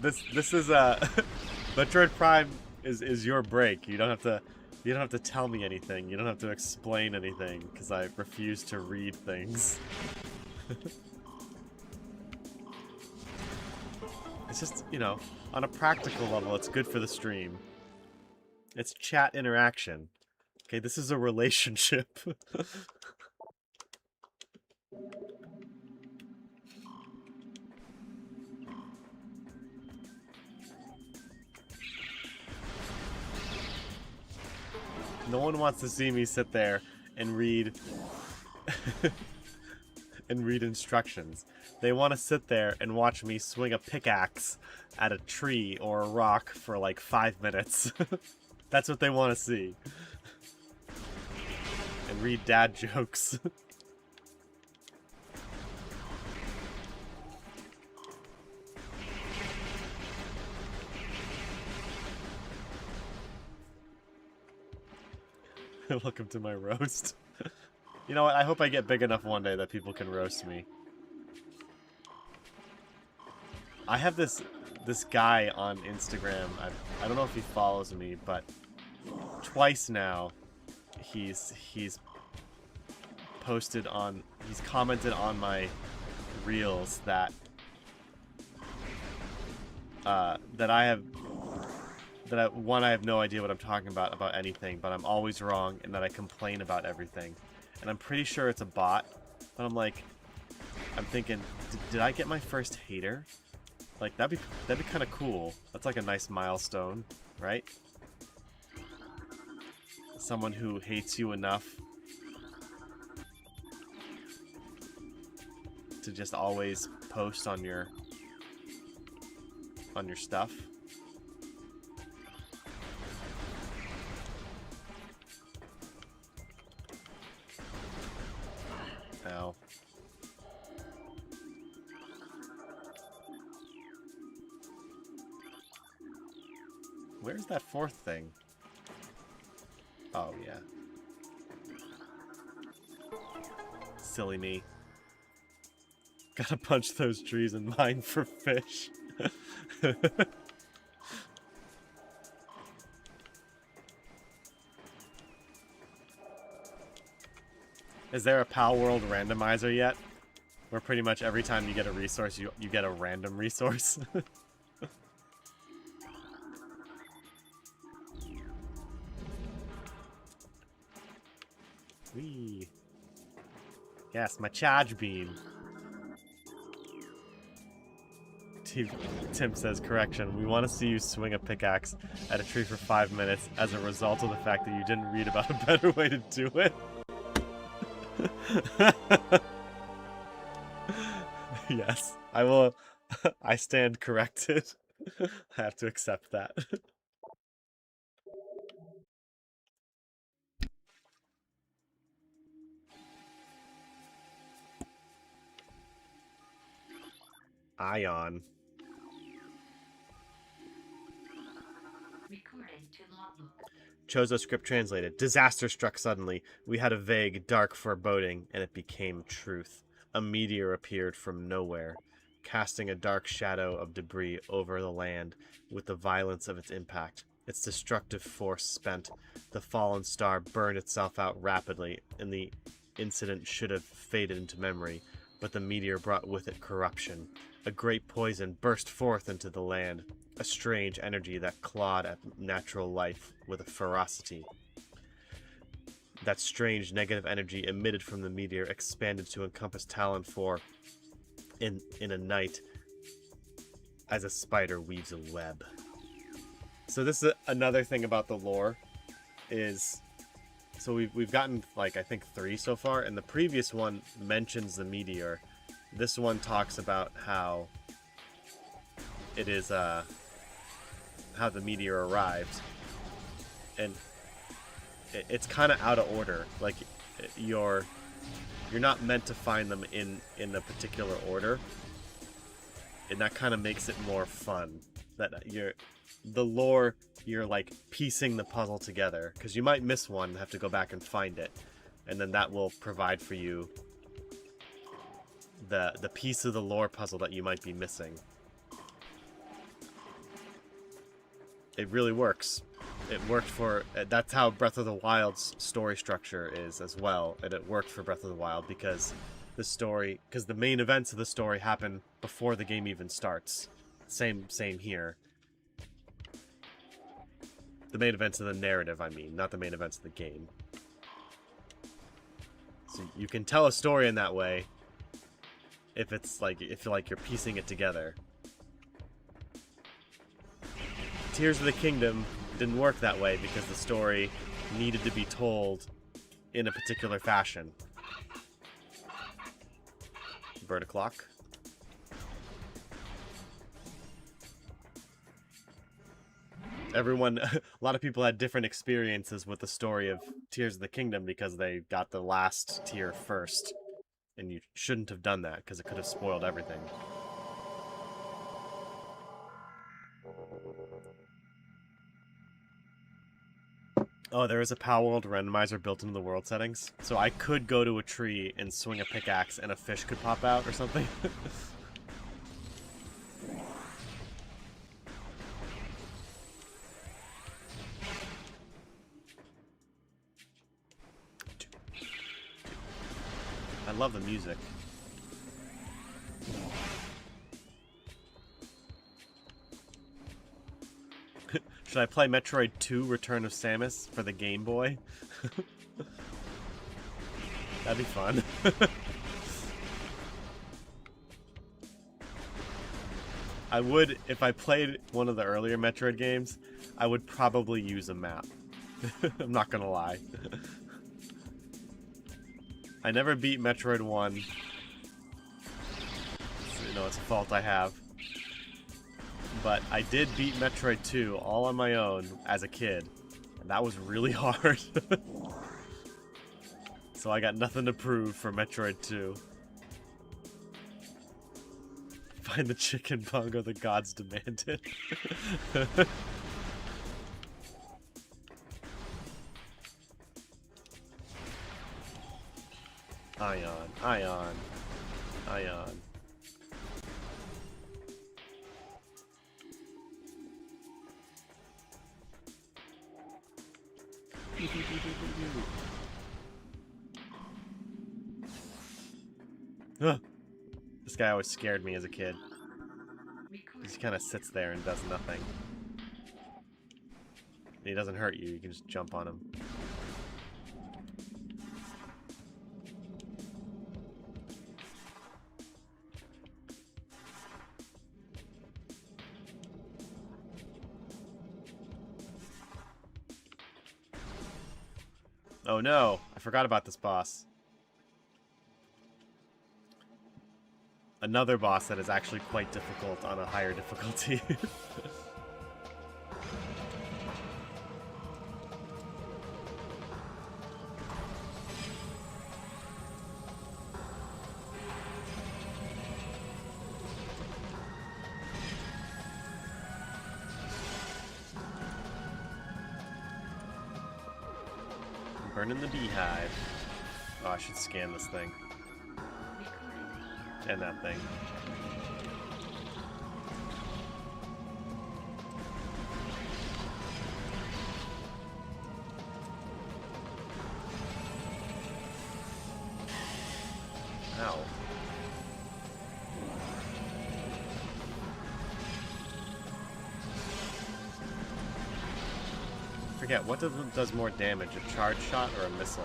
is Metroid Prime is your break. You don't have to tell me anything. You don't have to explain anything because I refuse to read things. It's just, you know, on a practical level, it's good for the stream. It's chat interaction. Okay, this is a relationship. No one wants to see me sit there and read and read instructions. They want to sit there and watch me swing a pickaxe at a tree or a rock for like 5 minutes. That's what they want to see. And read dad jokes. Welcome to my roast. You know what? I hope I get big enough one day that people can roast me. I have this guy on Instagram. I don't know if he follows me, but twice now he's commented on my reels that I have no idea what I'm talking about anything, but I'm always wrong, and that I complain about everything. And I'm pretty sure it's a bot, but I'm thinking, did I get my first hater? Like, that'd be kind of cool. That's like a nice milestone, right? Someone who hates you enough to just always post on your stuff. Ow. Where's that fourth thing? Oh, yeah. Silly me. Gotta punch those trees and mine for fish. Is there a Palworld randomizer yet? Where pretty much every time you get a resource, you get a random resource? Whee. Yes, my charge beam. Tim says, correction, we want to see you swing a pickaxe at a tree for 5 minutes as a result of the fact that you didn't read about a better way to do it. Yes, I will. I stand corrected. I have to accept that. Ion. Chozo script translated. Disaster struck suddenly. We had a vague, dark foreboding, and it became truth. A meteor appeared from nowhere, casting a dark shadow of debris over the land with the violence of its impact. Its destructive force spent, the fallen star burned itself out rapidly, and the incident should have faded into memory, but the meteor brought with it corruption. A great poison burst forth into the land, a strange energy that clawed at natural life with a ferocity. That strange negative energy emitted from the meteor expanded to encompass Talon 4 in a night as a spider weaves a web. So this is another thing about the lore is, so we've gotten like I think 3 so far, and the previous one mentions the meteor. This one talks about how it is how the meteor arrived, and it's kind of out of order. Like you're not meant to find them in a particular order, and that kind of makes it more fun. That the lore, you're like piecing the puzzle together, because you might miss one and have to go back and find it, and then that will provide for you the piece of the lore puzzle that you might be missing. It really works. It worked for... That's how Breath of the Wild's story structure is as well, and it worked for Breath of the Wild because the main events of the story happen before the game even starts. Same here. The main events of the narrative, I mean, not the main events of the game. So you can tell a story in that way if it's like, if you're piecing it together. Tears of the Kingdom didn't work that way because the story needed to be told in a particular fashion. Bird o'clock. Everyone, a lot of people had different experiences with the story of Tears of the Kingdom because they got the last tier first. And you shouldn't have done that because it could have spoiled everything. Oh, there is a Palworld randomizer built into the world settings. So I could go to a tree and swing a pickaxe and a fish could pop out or something. I love the music. Should I play Metroid 2 Return of Samus for the Game Boy? That'd be fun. I would, if I played one of the earlier Metroid games, I would probably use a map. I'm not gonna lie. I never beat Metroid 1. You know, it's a fault I have. But I did beat Metroid 2 all on my own as a kid. And that was really hard. So I got nothing to prove for Metroid 2. Find the chicken bongo the gods demanded. Ion, ion, ion. This guy always scared me as a kid. He just kind of sits there and does nothing. And he doesn't hurt you, you can just jump on him. Oh no, I forgot about this boss. Another boss that is actually quite difficult on a higher difficulty. Burning the beehive. Oh, I should scan this thing. And that thing. Ow. Forget, what does more damage, a charge shot or a missile?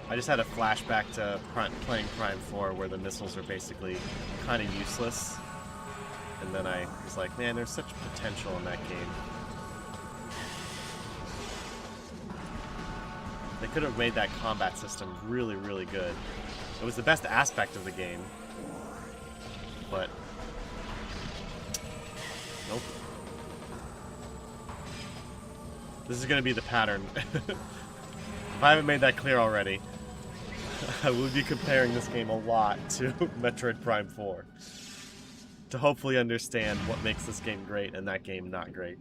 I just had a flashback to playing Prime 4 where the missiles are basically kind of useless. And then I was like, man, there's such potential in that game. They could have made that combat system really, really good. It was the best aspect of the game. But nope. This is going to be the pattern. If I haven't made that clear already, I will be comparing this game a lot to Metroid Prime 4 to hopefully understand what makes this game great and that game not great.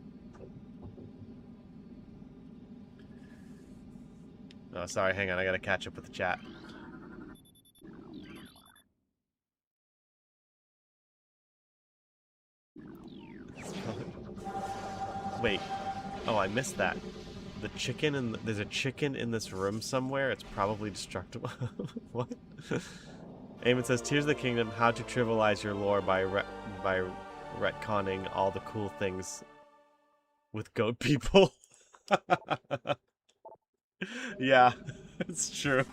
Oh, sorry, hang on, I gotta catch up with the chat. Wait. Oh, I missed that. The chicken and there's a chicken in this room somewhere. It's probably destructible. What? Eamon says, "Tears of the Kingdom: How to trivialize your lore by retconning all the cool things with goat people." Yeah, it's true.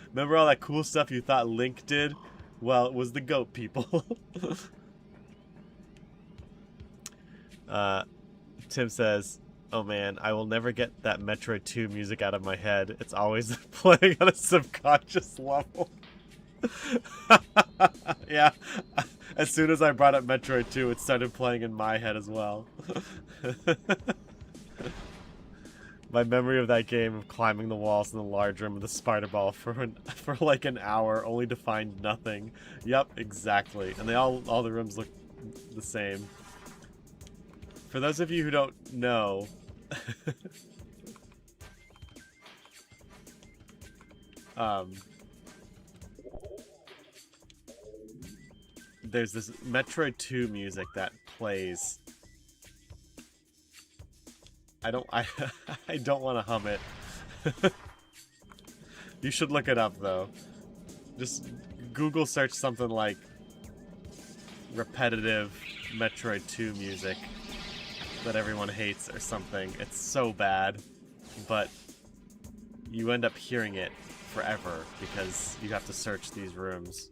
Remember all that cool stuff you thought Link did? Well, it was the goat people. Tim says, "Oh man, I will never get that Metroid 2 music out of my head. It's always playing on a subconscious level." Yeah, as soon as I brought up Metroid 2, it started playing in my head as well. My memory of that game of climbing the walls in the large room with the spider ball for like an hour, only to find nothing. Yep, exactly. And all the rooms look the same. For those of you who don't know, there's this Metroid 2 music that plays. I don't want to hum it. You should look it up though. Just Google search something like repetitive Metroid 2 music that everyone hates or something. It's so bad, but you end up hearing it forever because you have to search these rooms.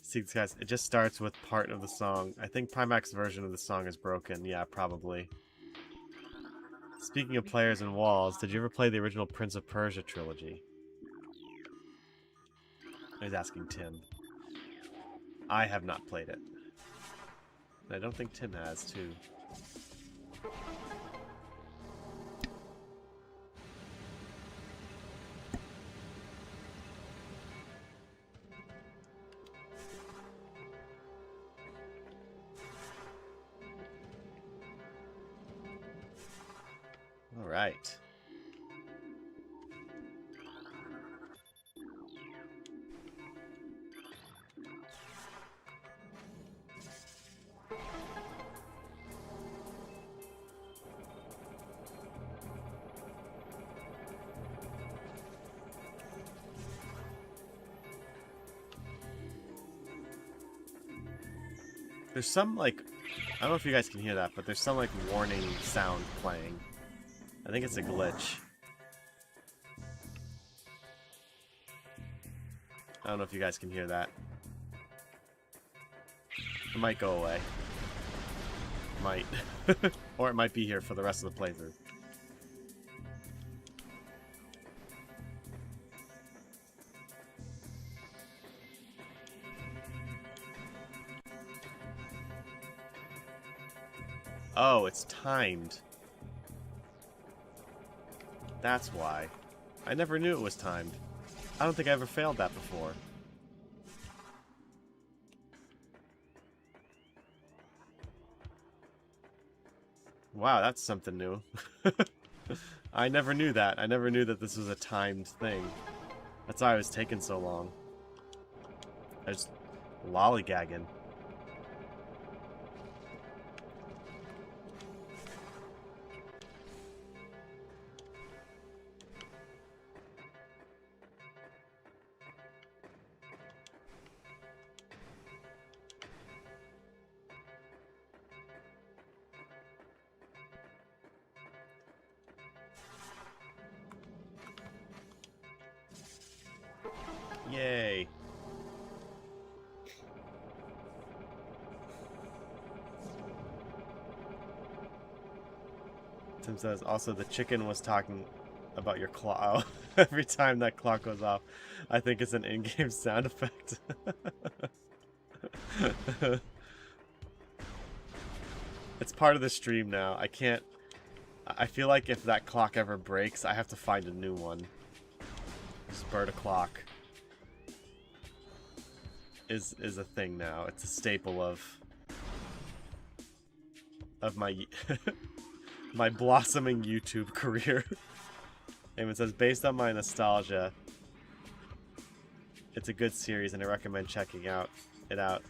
See, guys, it just starts with part of the song. I think Primac's version of the song is broken. Yeah, probably. Speaking of players and walls, did you ever play the original Prince of Persia trilogy? I was asking Tim. I have not played it. And I don't think Tim has, too. All right. There's some, like, I don't know if you guys can hear that, but there's some, like, warning sound playing. I think it's a glitch. I don't know if you guys can hear that. It might go away. Might. Or it might be here for the rest of the playthrough. Oh, it's timed. That's why. I never knew it was timed. I don't think I ever failed that before. Wow, that's something new. I never knew that. I never knew that this was a timed thing. That's why I was taking so long. I was lollygagging. Yay. Tim says, also the chicken was talking about your claw. Every time that clock goes off, I think it's an in-game sound effect. It's part of the stream now. I feel like if that clock ever breaks, I have to find a new one. Just bird a clock is a thing now. It's a staple of my my blossoming YouTube career. Eamon says, based on my nostalgia, it's a good series and I recommend checking it out,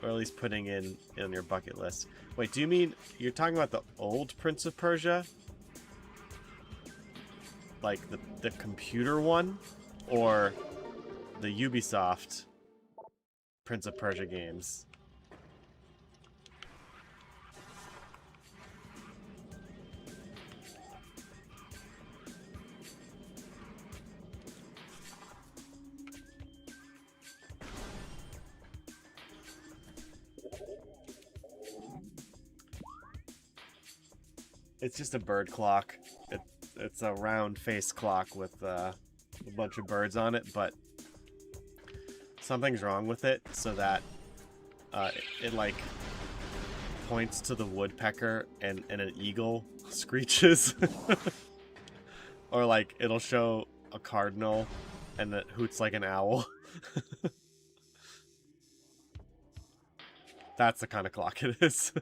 or at least putting in on your bucket list. Wait, do you mean you're talking about the old Prince of Persia? Like the computer one, or the Ubisoft Prince of Persia games? It's just a bird clock. It's a round face clock with a bunch of birds on it, but something's wrong with it, so that it like points to the woodpecker and an eagle screeches. Or like it'll show a cardinal and it hoots like an owl. That's the kind of clock it is.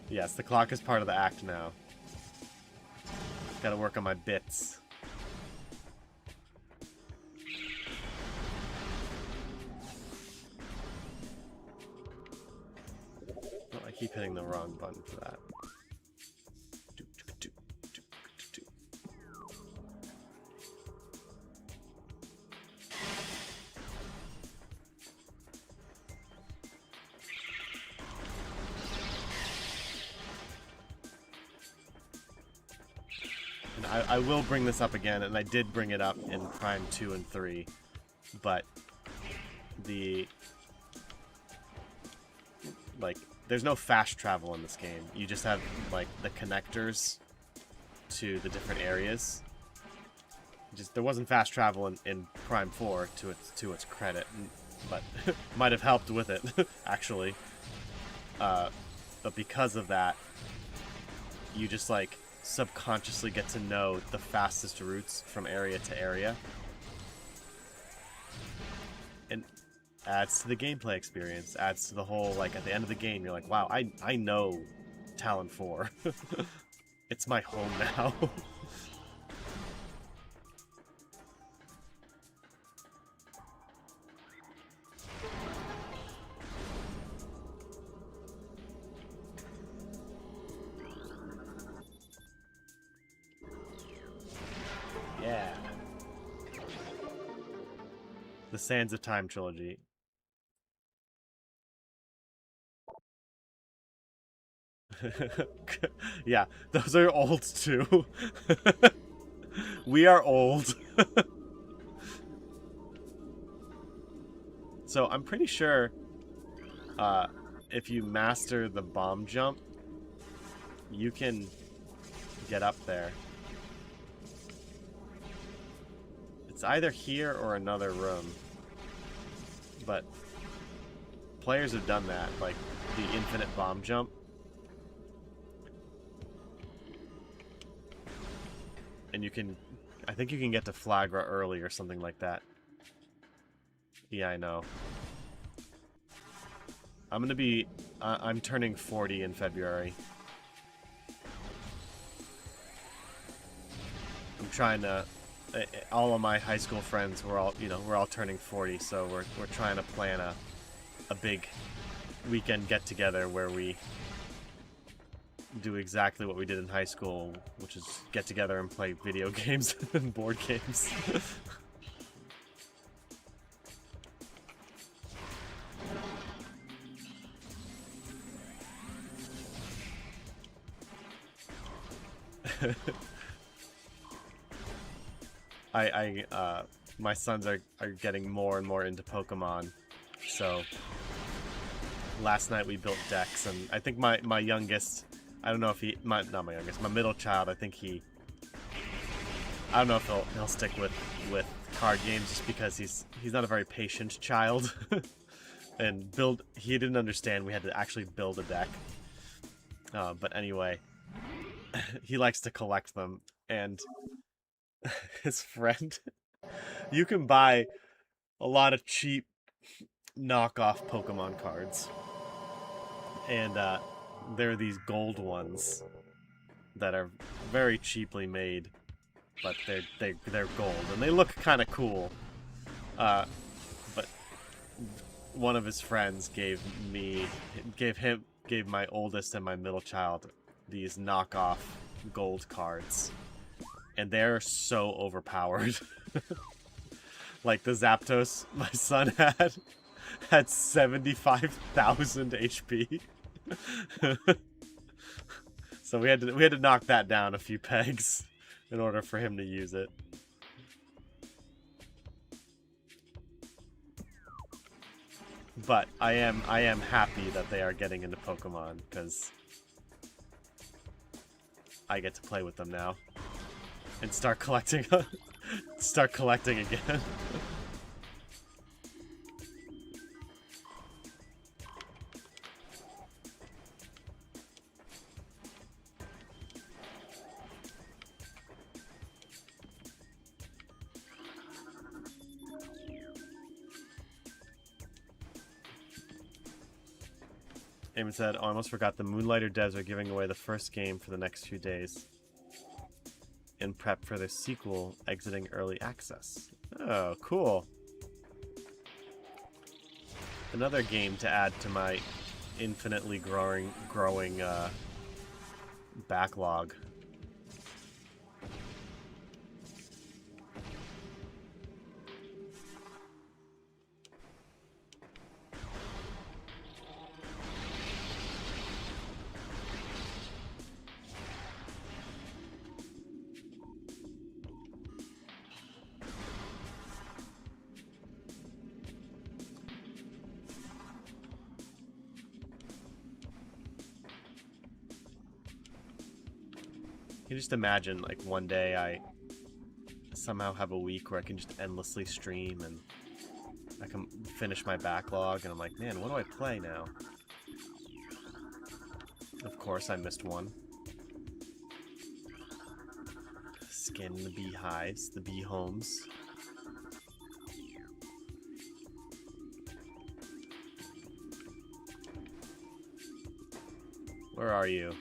Yes, the clock is part of the act now. Gotta work on my bits. Oh, I keep hitting the wrong button for that. And I will bring this up again, and I did bring it up in Prime 2 and 3, but like, there's no fast travel in this game. You just have, like, the connectors to the different areas. There wasn't fast travel in Prime 4 to its credit, but might have helped with it, actually. But because of that, you just, like, subconsciously get to know the fastest routes from area to area. And adds to the gameplay experience, adds to the whole, like, at the end of the game, you're like, wow, I know Talon 4. It's my home now. Yeah. The Sands of Time trilogy. Yeah, those are old too. We are old. So I'm pretty sure if you master the bomb jump, you can get up there. It's either here or another room. But players have done that, like the infinite bomb jump. And you can, I think you can get to Flaahgra early or something like that. Yeah, I know. I'm gonna be, I'm turning 40 in February. I'm trying to, all of my high school friends, we're all turning 40, so we're trying to plan a big weekend get together where we do exactly what we did in high school, which is get together and play video games and board games. My sons are getting more and more into Pokemon, so last night we built decks, and I think my youngest, I don't know if not my youngest, my middle child, I don't know if he'll stick with card games just because he's not a very patient child. And he didn't understand we had to actually build a deck. But anyway, he likes to collect them, and his friend, you can buy a lot of cheap knockoff Pokemon cards, and there are these gold ones that are very cheaply made, but they're gold and they look kind of cool. But one of his friends gave my oldest and my middle child these knockoff gold cards, and they're so overpowered. Like the Zapdos my son had 75,000 HP. So we had to knock that down a few pegs in order for him to use it. But I am happy that they are getting into Pokemon, because I get to play with them now and start collecting again. Eamon said, "Oh, I almost forgot, the Moonlighter devs are giving away the first game for the next few days in prep for the sequel exiting early access." Oh, cool. Another game to add to my infinitely growing backlog. You just imagine, like, one day I somehow have a week where I can just endlessly stream and I can finish my backlog, and I'm like, man, what do I play now? Of course, I missed one. Scan the beehives, the bee homes. Where are you?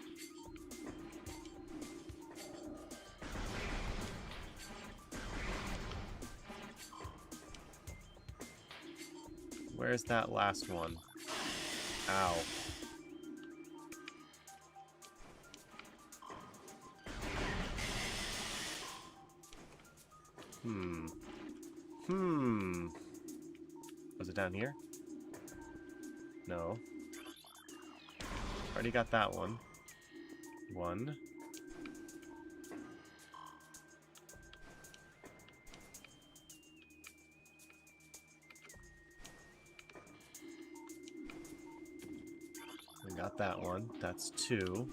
Where's that last one? Ow. Was it down here? No. Already got that one. One. We got that one. That's two.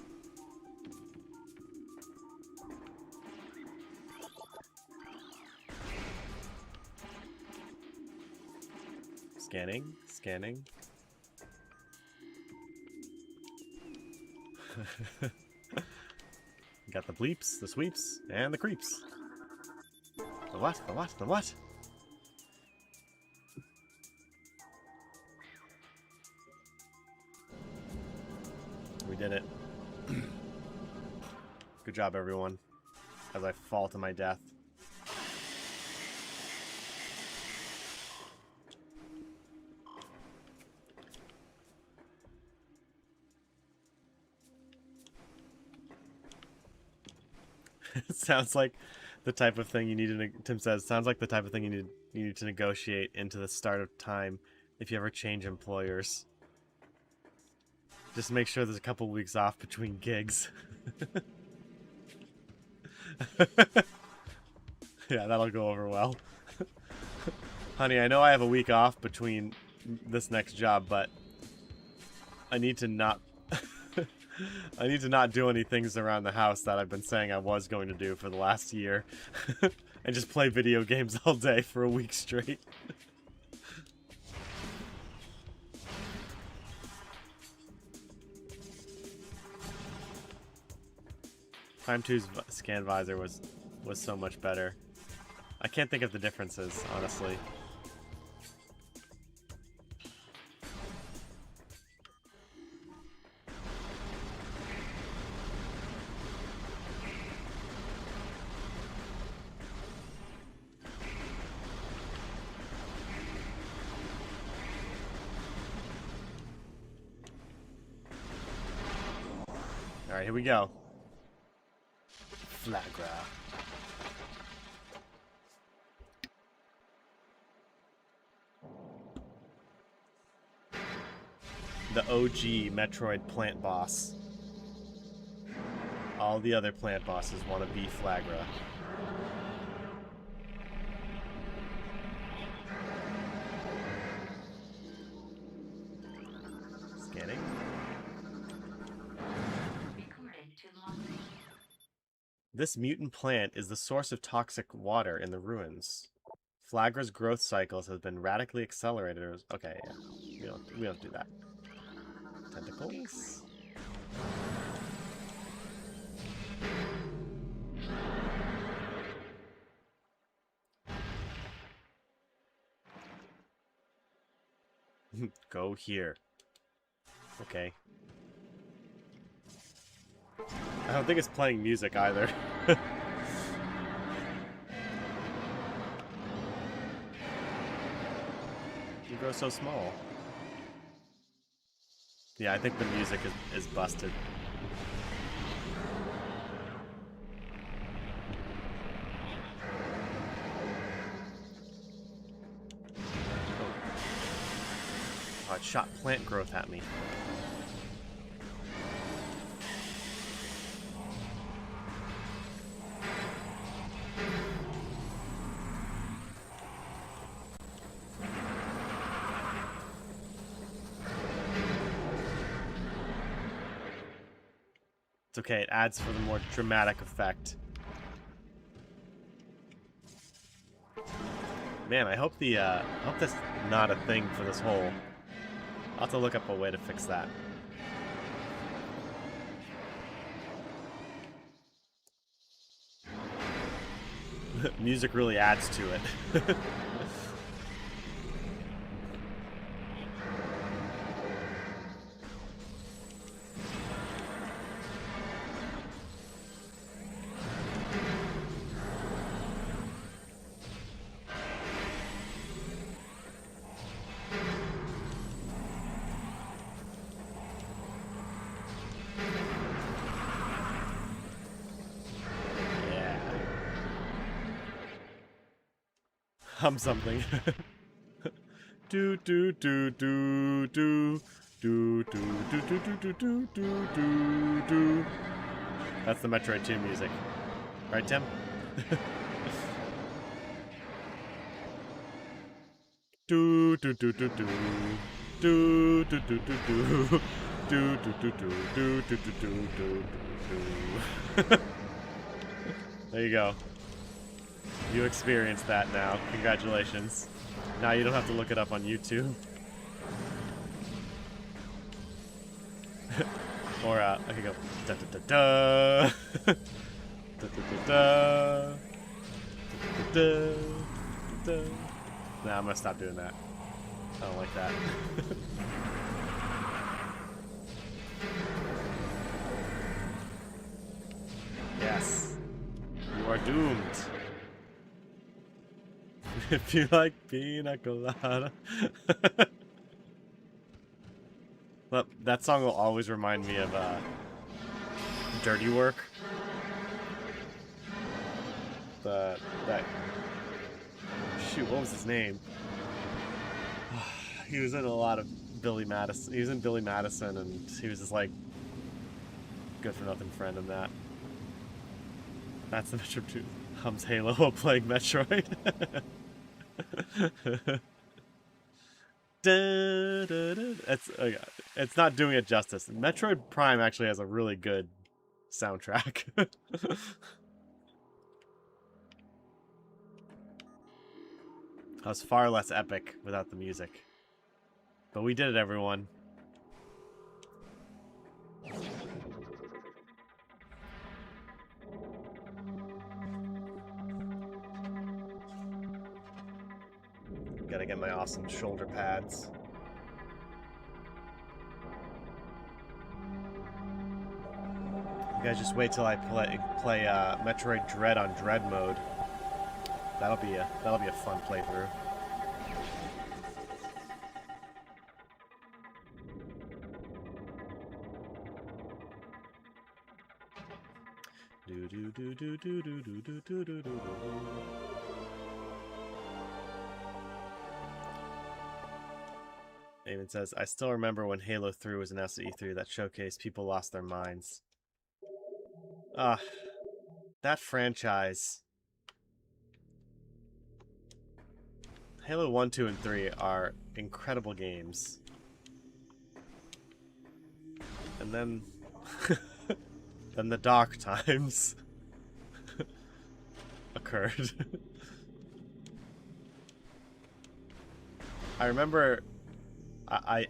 Scanning, scanning. Got the bleeps, the sweeps, and the creeps. The what? The what? The what? We did it. Good job, everyone. As I fall to my death. It sounds like the type of thing you need to... Tim says, sounds like the type of thing you need to negotiate into the start of time if you ever change employers. Just make sure there's a couple weeks off between gigs. Yeah, that'll go over well. Honey, I know I have a week off between this next job, but I need to not... I need to not do any things around the house that I've been saying I was going to do for the last year. And just play video games all day for a week straight. Prime 2's scan visor was so much better. I can't think of the differences, honestly. Alright, here we go. Flaahgra. The OG Metroid plant boss. All the other plant bosses want to be Flaahgra. Scanning. This mutant plant is the source of toxic water in the ruins. Flaahgra's growth cycles have been radically accelerated. Okay, yeah. We don't do that. Tentacles? Go here. Okay. I don't think it's playing music either. You grow so small. Yeah, I think the music is busted. Oh, it shot plant growth at me. It's okay, it adds for the more dramatic effect. Man, I hope that's not a thing for this hole. I'll have to look up a way to fix that. Music really adds to it. Hum something. Do do do do do do do do do do do do do do. That's the Metroid 2 music, right, Tim? Do do do do do do do do do do do do do do do do do do. There you go. You experienced that now. Congratulations. Now you don't have to look it up on YouTube. Or I could go da da da da da da da da da da. Nah, I'm gonna stop doing that. I don't like that. Yes. You are doomed. If you like pina colada. But that song will always remind me of Dirty Work. Shoot, what was his name? He was in a lot of Billy Madison. He was in Billy Madison, and he was just like good for nothing friend in that. That's the Metroid 2. Hums Halo while playing Metroid. It's not doing it justice. Metroid Prime actually has a really good soundtrack. That was far less epic without the music. But we did it, everyone. Gotta get my awesome shoulder pads. You guys just wait till I play Metroid Dread on Dread mode. That'll be a fun playthrough. Do do do do do do do do do do do. Eamon says, I still remember when Halo 3 was announced at E3, that showcase, people lost their minds. That franchise. Halo 1, 2, and 3 are incredible games. And then... then the dark times occurred. I remember... I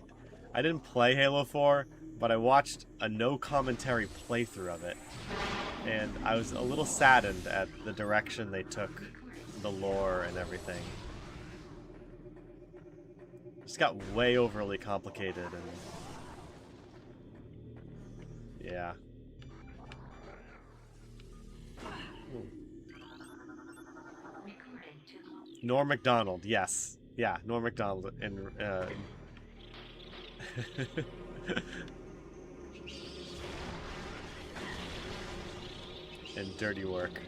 didn't play Halo 4, but I watched a no-commentary playthrough of it. And I was a little saddened at the direction they took the lore and everything. It just got way overly complicated and... yeah. Norm Macdonald, yes. Yeah, Norm Macdonald and and Dirty Work.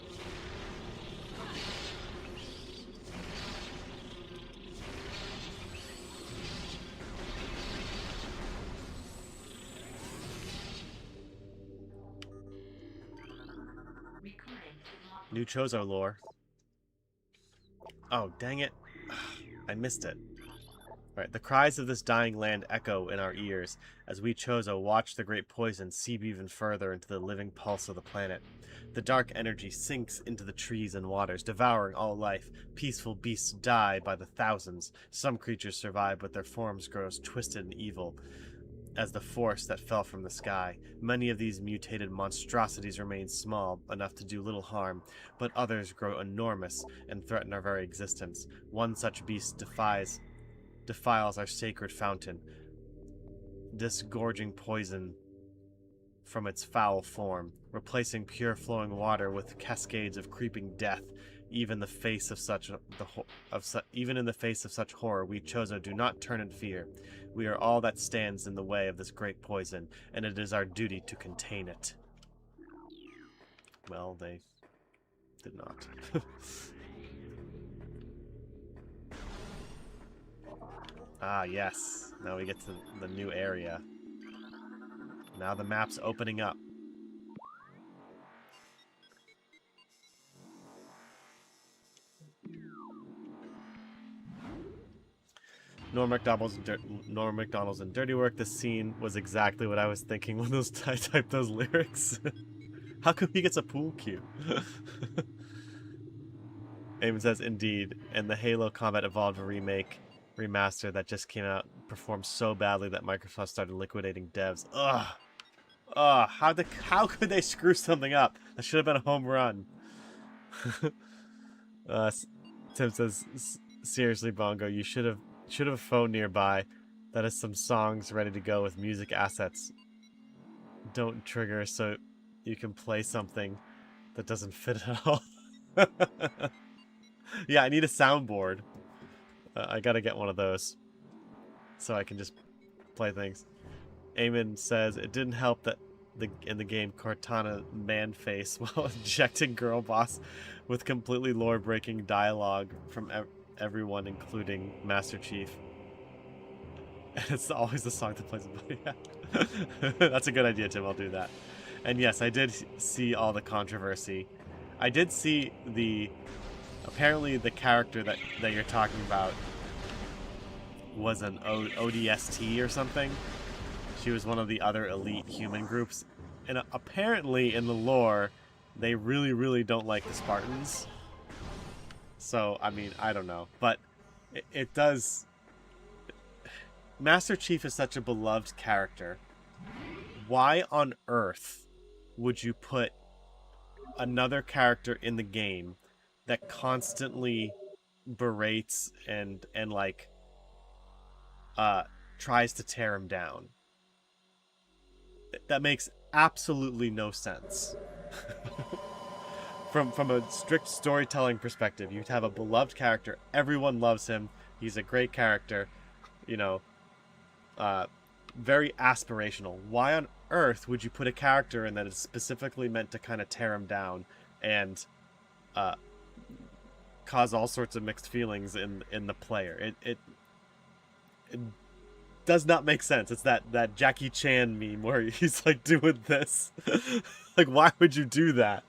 New Chozo lore. Oh, dang it. I missed it. Right, the cries of this dying land echo in our ears as we Chozo watch the great poison seep even further into the living pulse of the planet. The dark energy sinks into the trees and waters, devouring all life. Peaceful beasts die by the thousands. Some creatures survive, but their forms grow twisted and evil as the force that fell from the sky. Many of these mutated monstrosities remain small, enough to do little harm, but others grow enormous and threaten our very existence. One such beast defiles our sacred fountain, disgorging poison from its foul form, replacing pure flowing water with cascades of creeping death. Even in the face of such horror, we Chozo do not turn in fear. We are all that stands in the way of this great poison, and it is our duty to contain it. Well, they did not. Ah, yes. Now we get to the new area. Now the map's opening up. Norm Macdonald's in Dirty Work. This scene was exactly what I was thinking when I typed those lyrics. How come he gets a pool cue? Eamon says, indeed, and the Halo Combat Evolved remaster that just came out performed so badly that Microsoft started liquidating devs. Ugh. Ugh. How could they screw something up? That should have been a home run. Tim says, seriously, Bongo, you should have a phone nearby that has some songs ready to go with music assets. Don't trigger so you can play something that doesn't fit at all. Yeah, I need a soundboard. I gotta get one of those so I can just play things. Eamon says it didn't help that in the game Cortana man-face while injecting Girl Boss with completely lore-breaking dialogue from everyone, including Master Chief. And it's always the song that plays it. Yeah. That's a good idea, Tim. I'll do that. And yes, I did see all the controversy. I did see apparently the character that you're talking about was an ODST or something. She was one of the other elite human groups. And apparently in the lore, they really, really don't like the Spartans. So, I mean, I don't know. But it does... Master Chief is such a beloved character. Why on earth would you put another character in the game that constantly berates and like tries to tear him down? That makes absolutely no sense. From a strict storytelling perspective, you'd have a beloved character, everyone loves him, he's a great character, you know, very aspirational. Why on earth would you put a character in that is specifically meant to kind of tear him down and cause all sorts of mixed feelings in the player? It does not make sense. It's that Jackie Chan meme where he's like doing this. Like, why would you do that?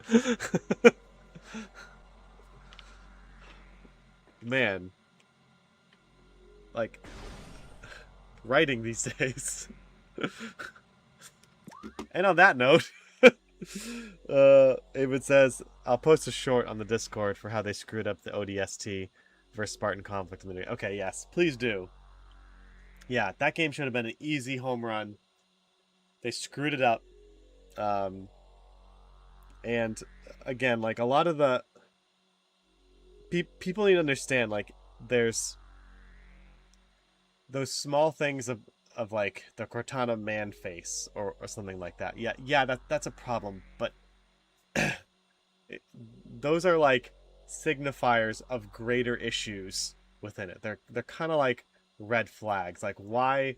Man. Like, writing these days. And on that note, David says, I'll post a short on the Discord for how they screwed up the ODST versus Spartan conflict in the game. Okay, yes, please do. Yeah, that game should have been an easy home run. They screwed it up. And again, like, a lot of the people need to understand, like, there's those small things of like the Cortana man face or something like that. Yeah, that's a problem, but those are like signifiers of greater issues within it. They're kind of like red flags. Like, why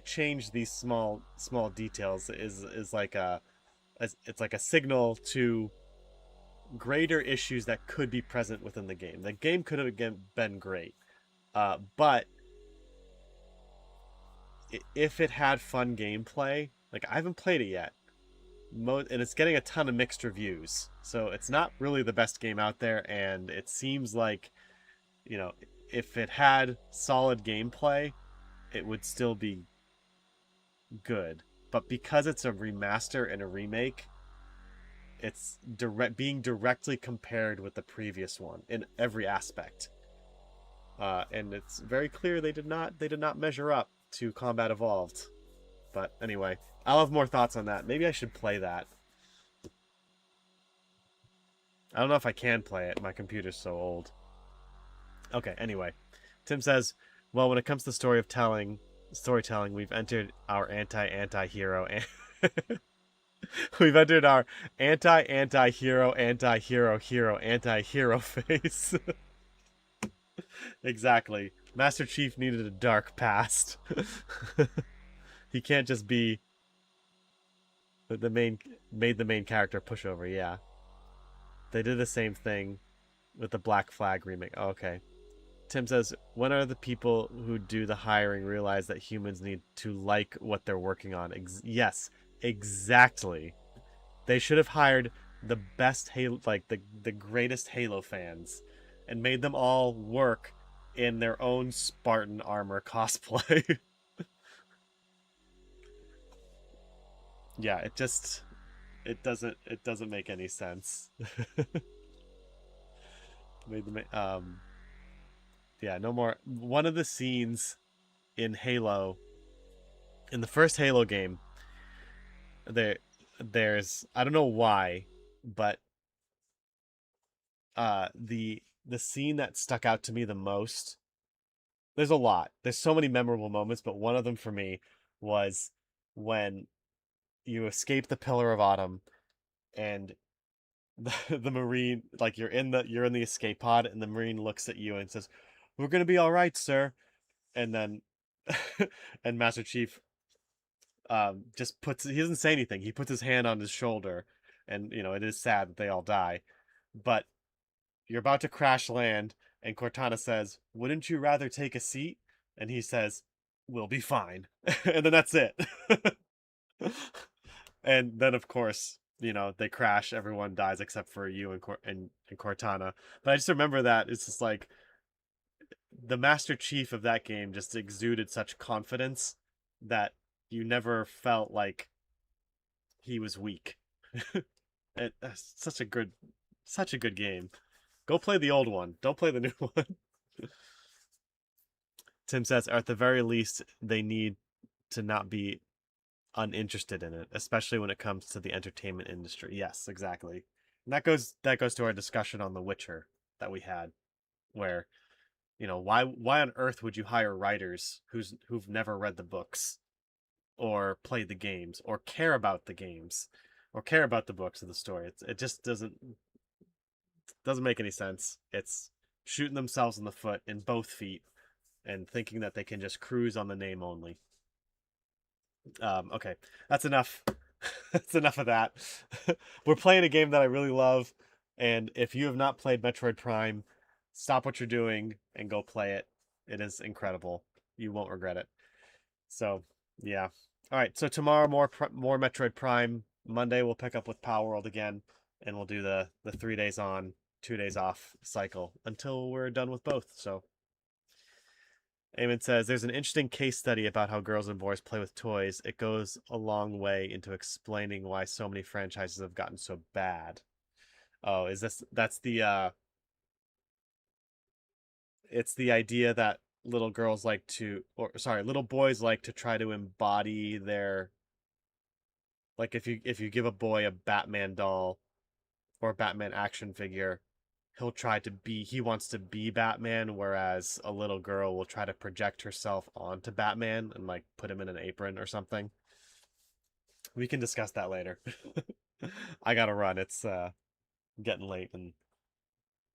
change these small details is like it's like a signal to greater issues that could be present within the game. The game could have been great, but if it had fun gameplay, like, I haven't played it yet, and it's getting a ton of mixed reviews, so it's not really the best game out there, and it seems like, you know, if it had solid gameplay, it would still be good. But because it's a remaster and a remake, it's being directly compared with the previous one in every aspect. And it's very clear they did not measure up to Combat Evolved. But anyway, I'll have more thoughts on that. Maybe I should play that. I don't know if I can play it. My computer's so old. Okay, anyway. Tim says, well, when it comes to storytelling, we've entered our anti-hero we've entered our anti-hero hero phase. Exactly. Master Chief needed a dark past. He can't just be the main character pushover. Yeah, they did the same thing with the Black Flag remake. Oh, okay. Tim says, when are the people who do the hiring realize that humans need to like what they're working on? Yes, exactly. They should have hired the best Halo, like the greatest Halo fans, and made them all work in their own Spartan armor cosplay. Yeah, it doesn't make any sense. Made them yeah, no more. One of the scenes in Halo, in the first Halo game, there's I don't know why, but the scene that stuck out to me the most. There's a lot. There's so many memorable moments, but one of them for me was when you escape the Pillar of Autumn and the Marine, like you're in the escape pod and the Marine looks at you and says, "We're gonna be all right, sir." And then and Master Chief just he doesn't say anything. He puts his hand on his shoulder, and it is sad that they all die, but you're about to crash land, and Cortana says, "Wouldn't you rather take a seat?" And he says, "We'll be fine." And then that's it. And then of course, they crash, everyone dies except for you and Cortana. But I just remember that it's just like the Master Chief of that game just exuded such confidence that you never felt like he was weak. Such a good game. Go play the old one. Don't play the new one. Tim says, at the very least, they need to not be uninterested in it, especially when it comes to the entertainment industry. Yes, exactly. And that goes to our discussion on The Witcher that we had, where why on earth would you hire writers who've never read the books or played the games or care about the games or care about the books or the story? It just doesn't make any sense. It's shooting themselves in the foot in both feet and thinking that they can just cruise on the name only. Okay, that's enough. That's enough of that. We're playing a game that I really love, and if you have not played Metroid Prime, stop what you're doing and go play it. It is incredible. You won't regret it. So, yeah. All right, so tomorrow more Metroid Prime. Monday we'll pick up with Palworld again, and we'll do the 3 days on, 2 days off cycle until we're done with both. So, Eamon says, there's an interesting case study about how girls and boys play with toys. It goes a long way into explaining why so many franchises have gotten so bad. Oh, that's the it's the idea that little boys like to try to embody their, like if you give a boy a Batman doll or a Batman action figure, he wants to be Batman, whereas a little girl will try to project herself onto Batman and like put him in an apron or something. We can discuss that later. I gotta run. It's getting late and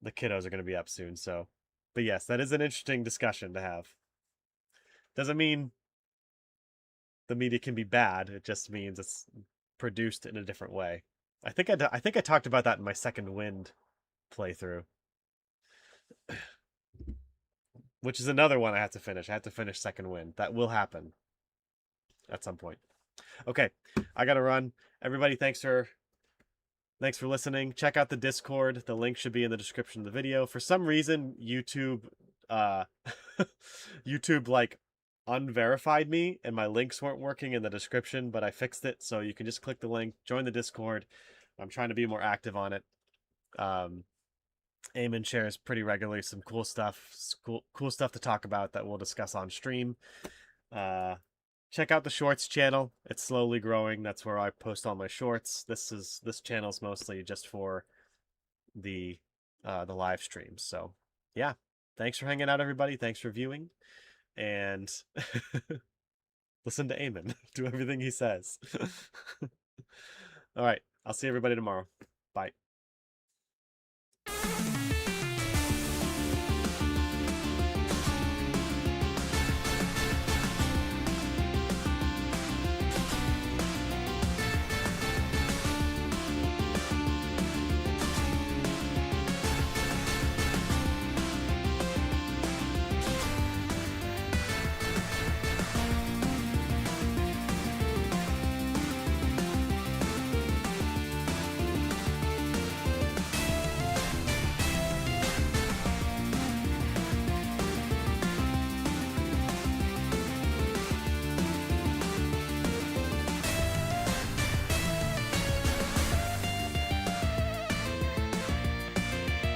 the kiddos are gonna be up soon, so. But yes, that is an interesting discussion to have. Doesn't mean the media can be bad. It just means it's produced in a different way. I think I talked about that in my Second Wind playthrough, which is another one I have to finish. I have to finish Second Wind. That will happen at some point. Okay, I gotta run. Everybody, thanks for listening. Check out the Discord. The link should be in the description of the video. For some reason, YouTube YouTube like unverified me and my links weren't working in the description, but I fixed it, so you can just click the link, join the Discord. I'm trying to be more active on it. Eamon shares pretty regularly some cool stuff, cool stuff to talk about that we'll discuss on stream. Check out the Shorts channel. It's slowly growing. That's where I post all my shorts. This channel's mostly just for the live streams. So yeah, thanks for hanging out, everybody. Thanks for viewing, and listen to Eamon. Do everything he says. All right, I'll see everybody tomorrow. Bye.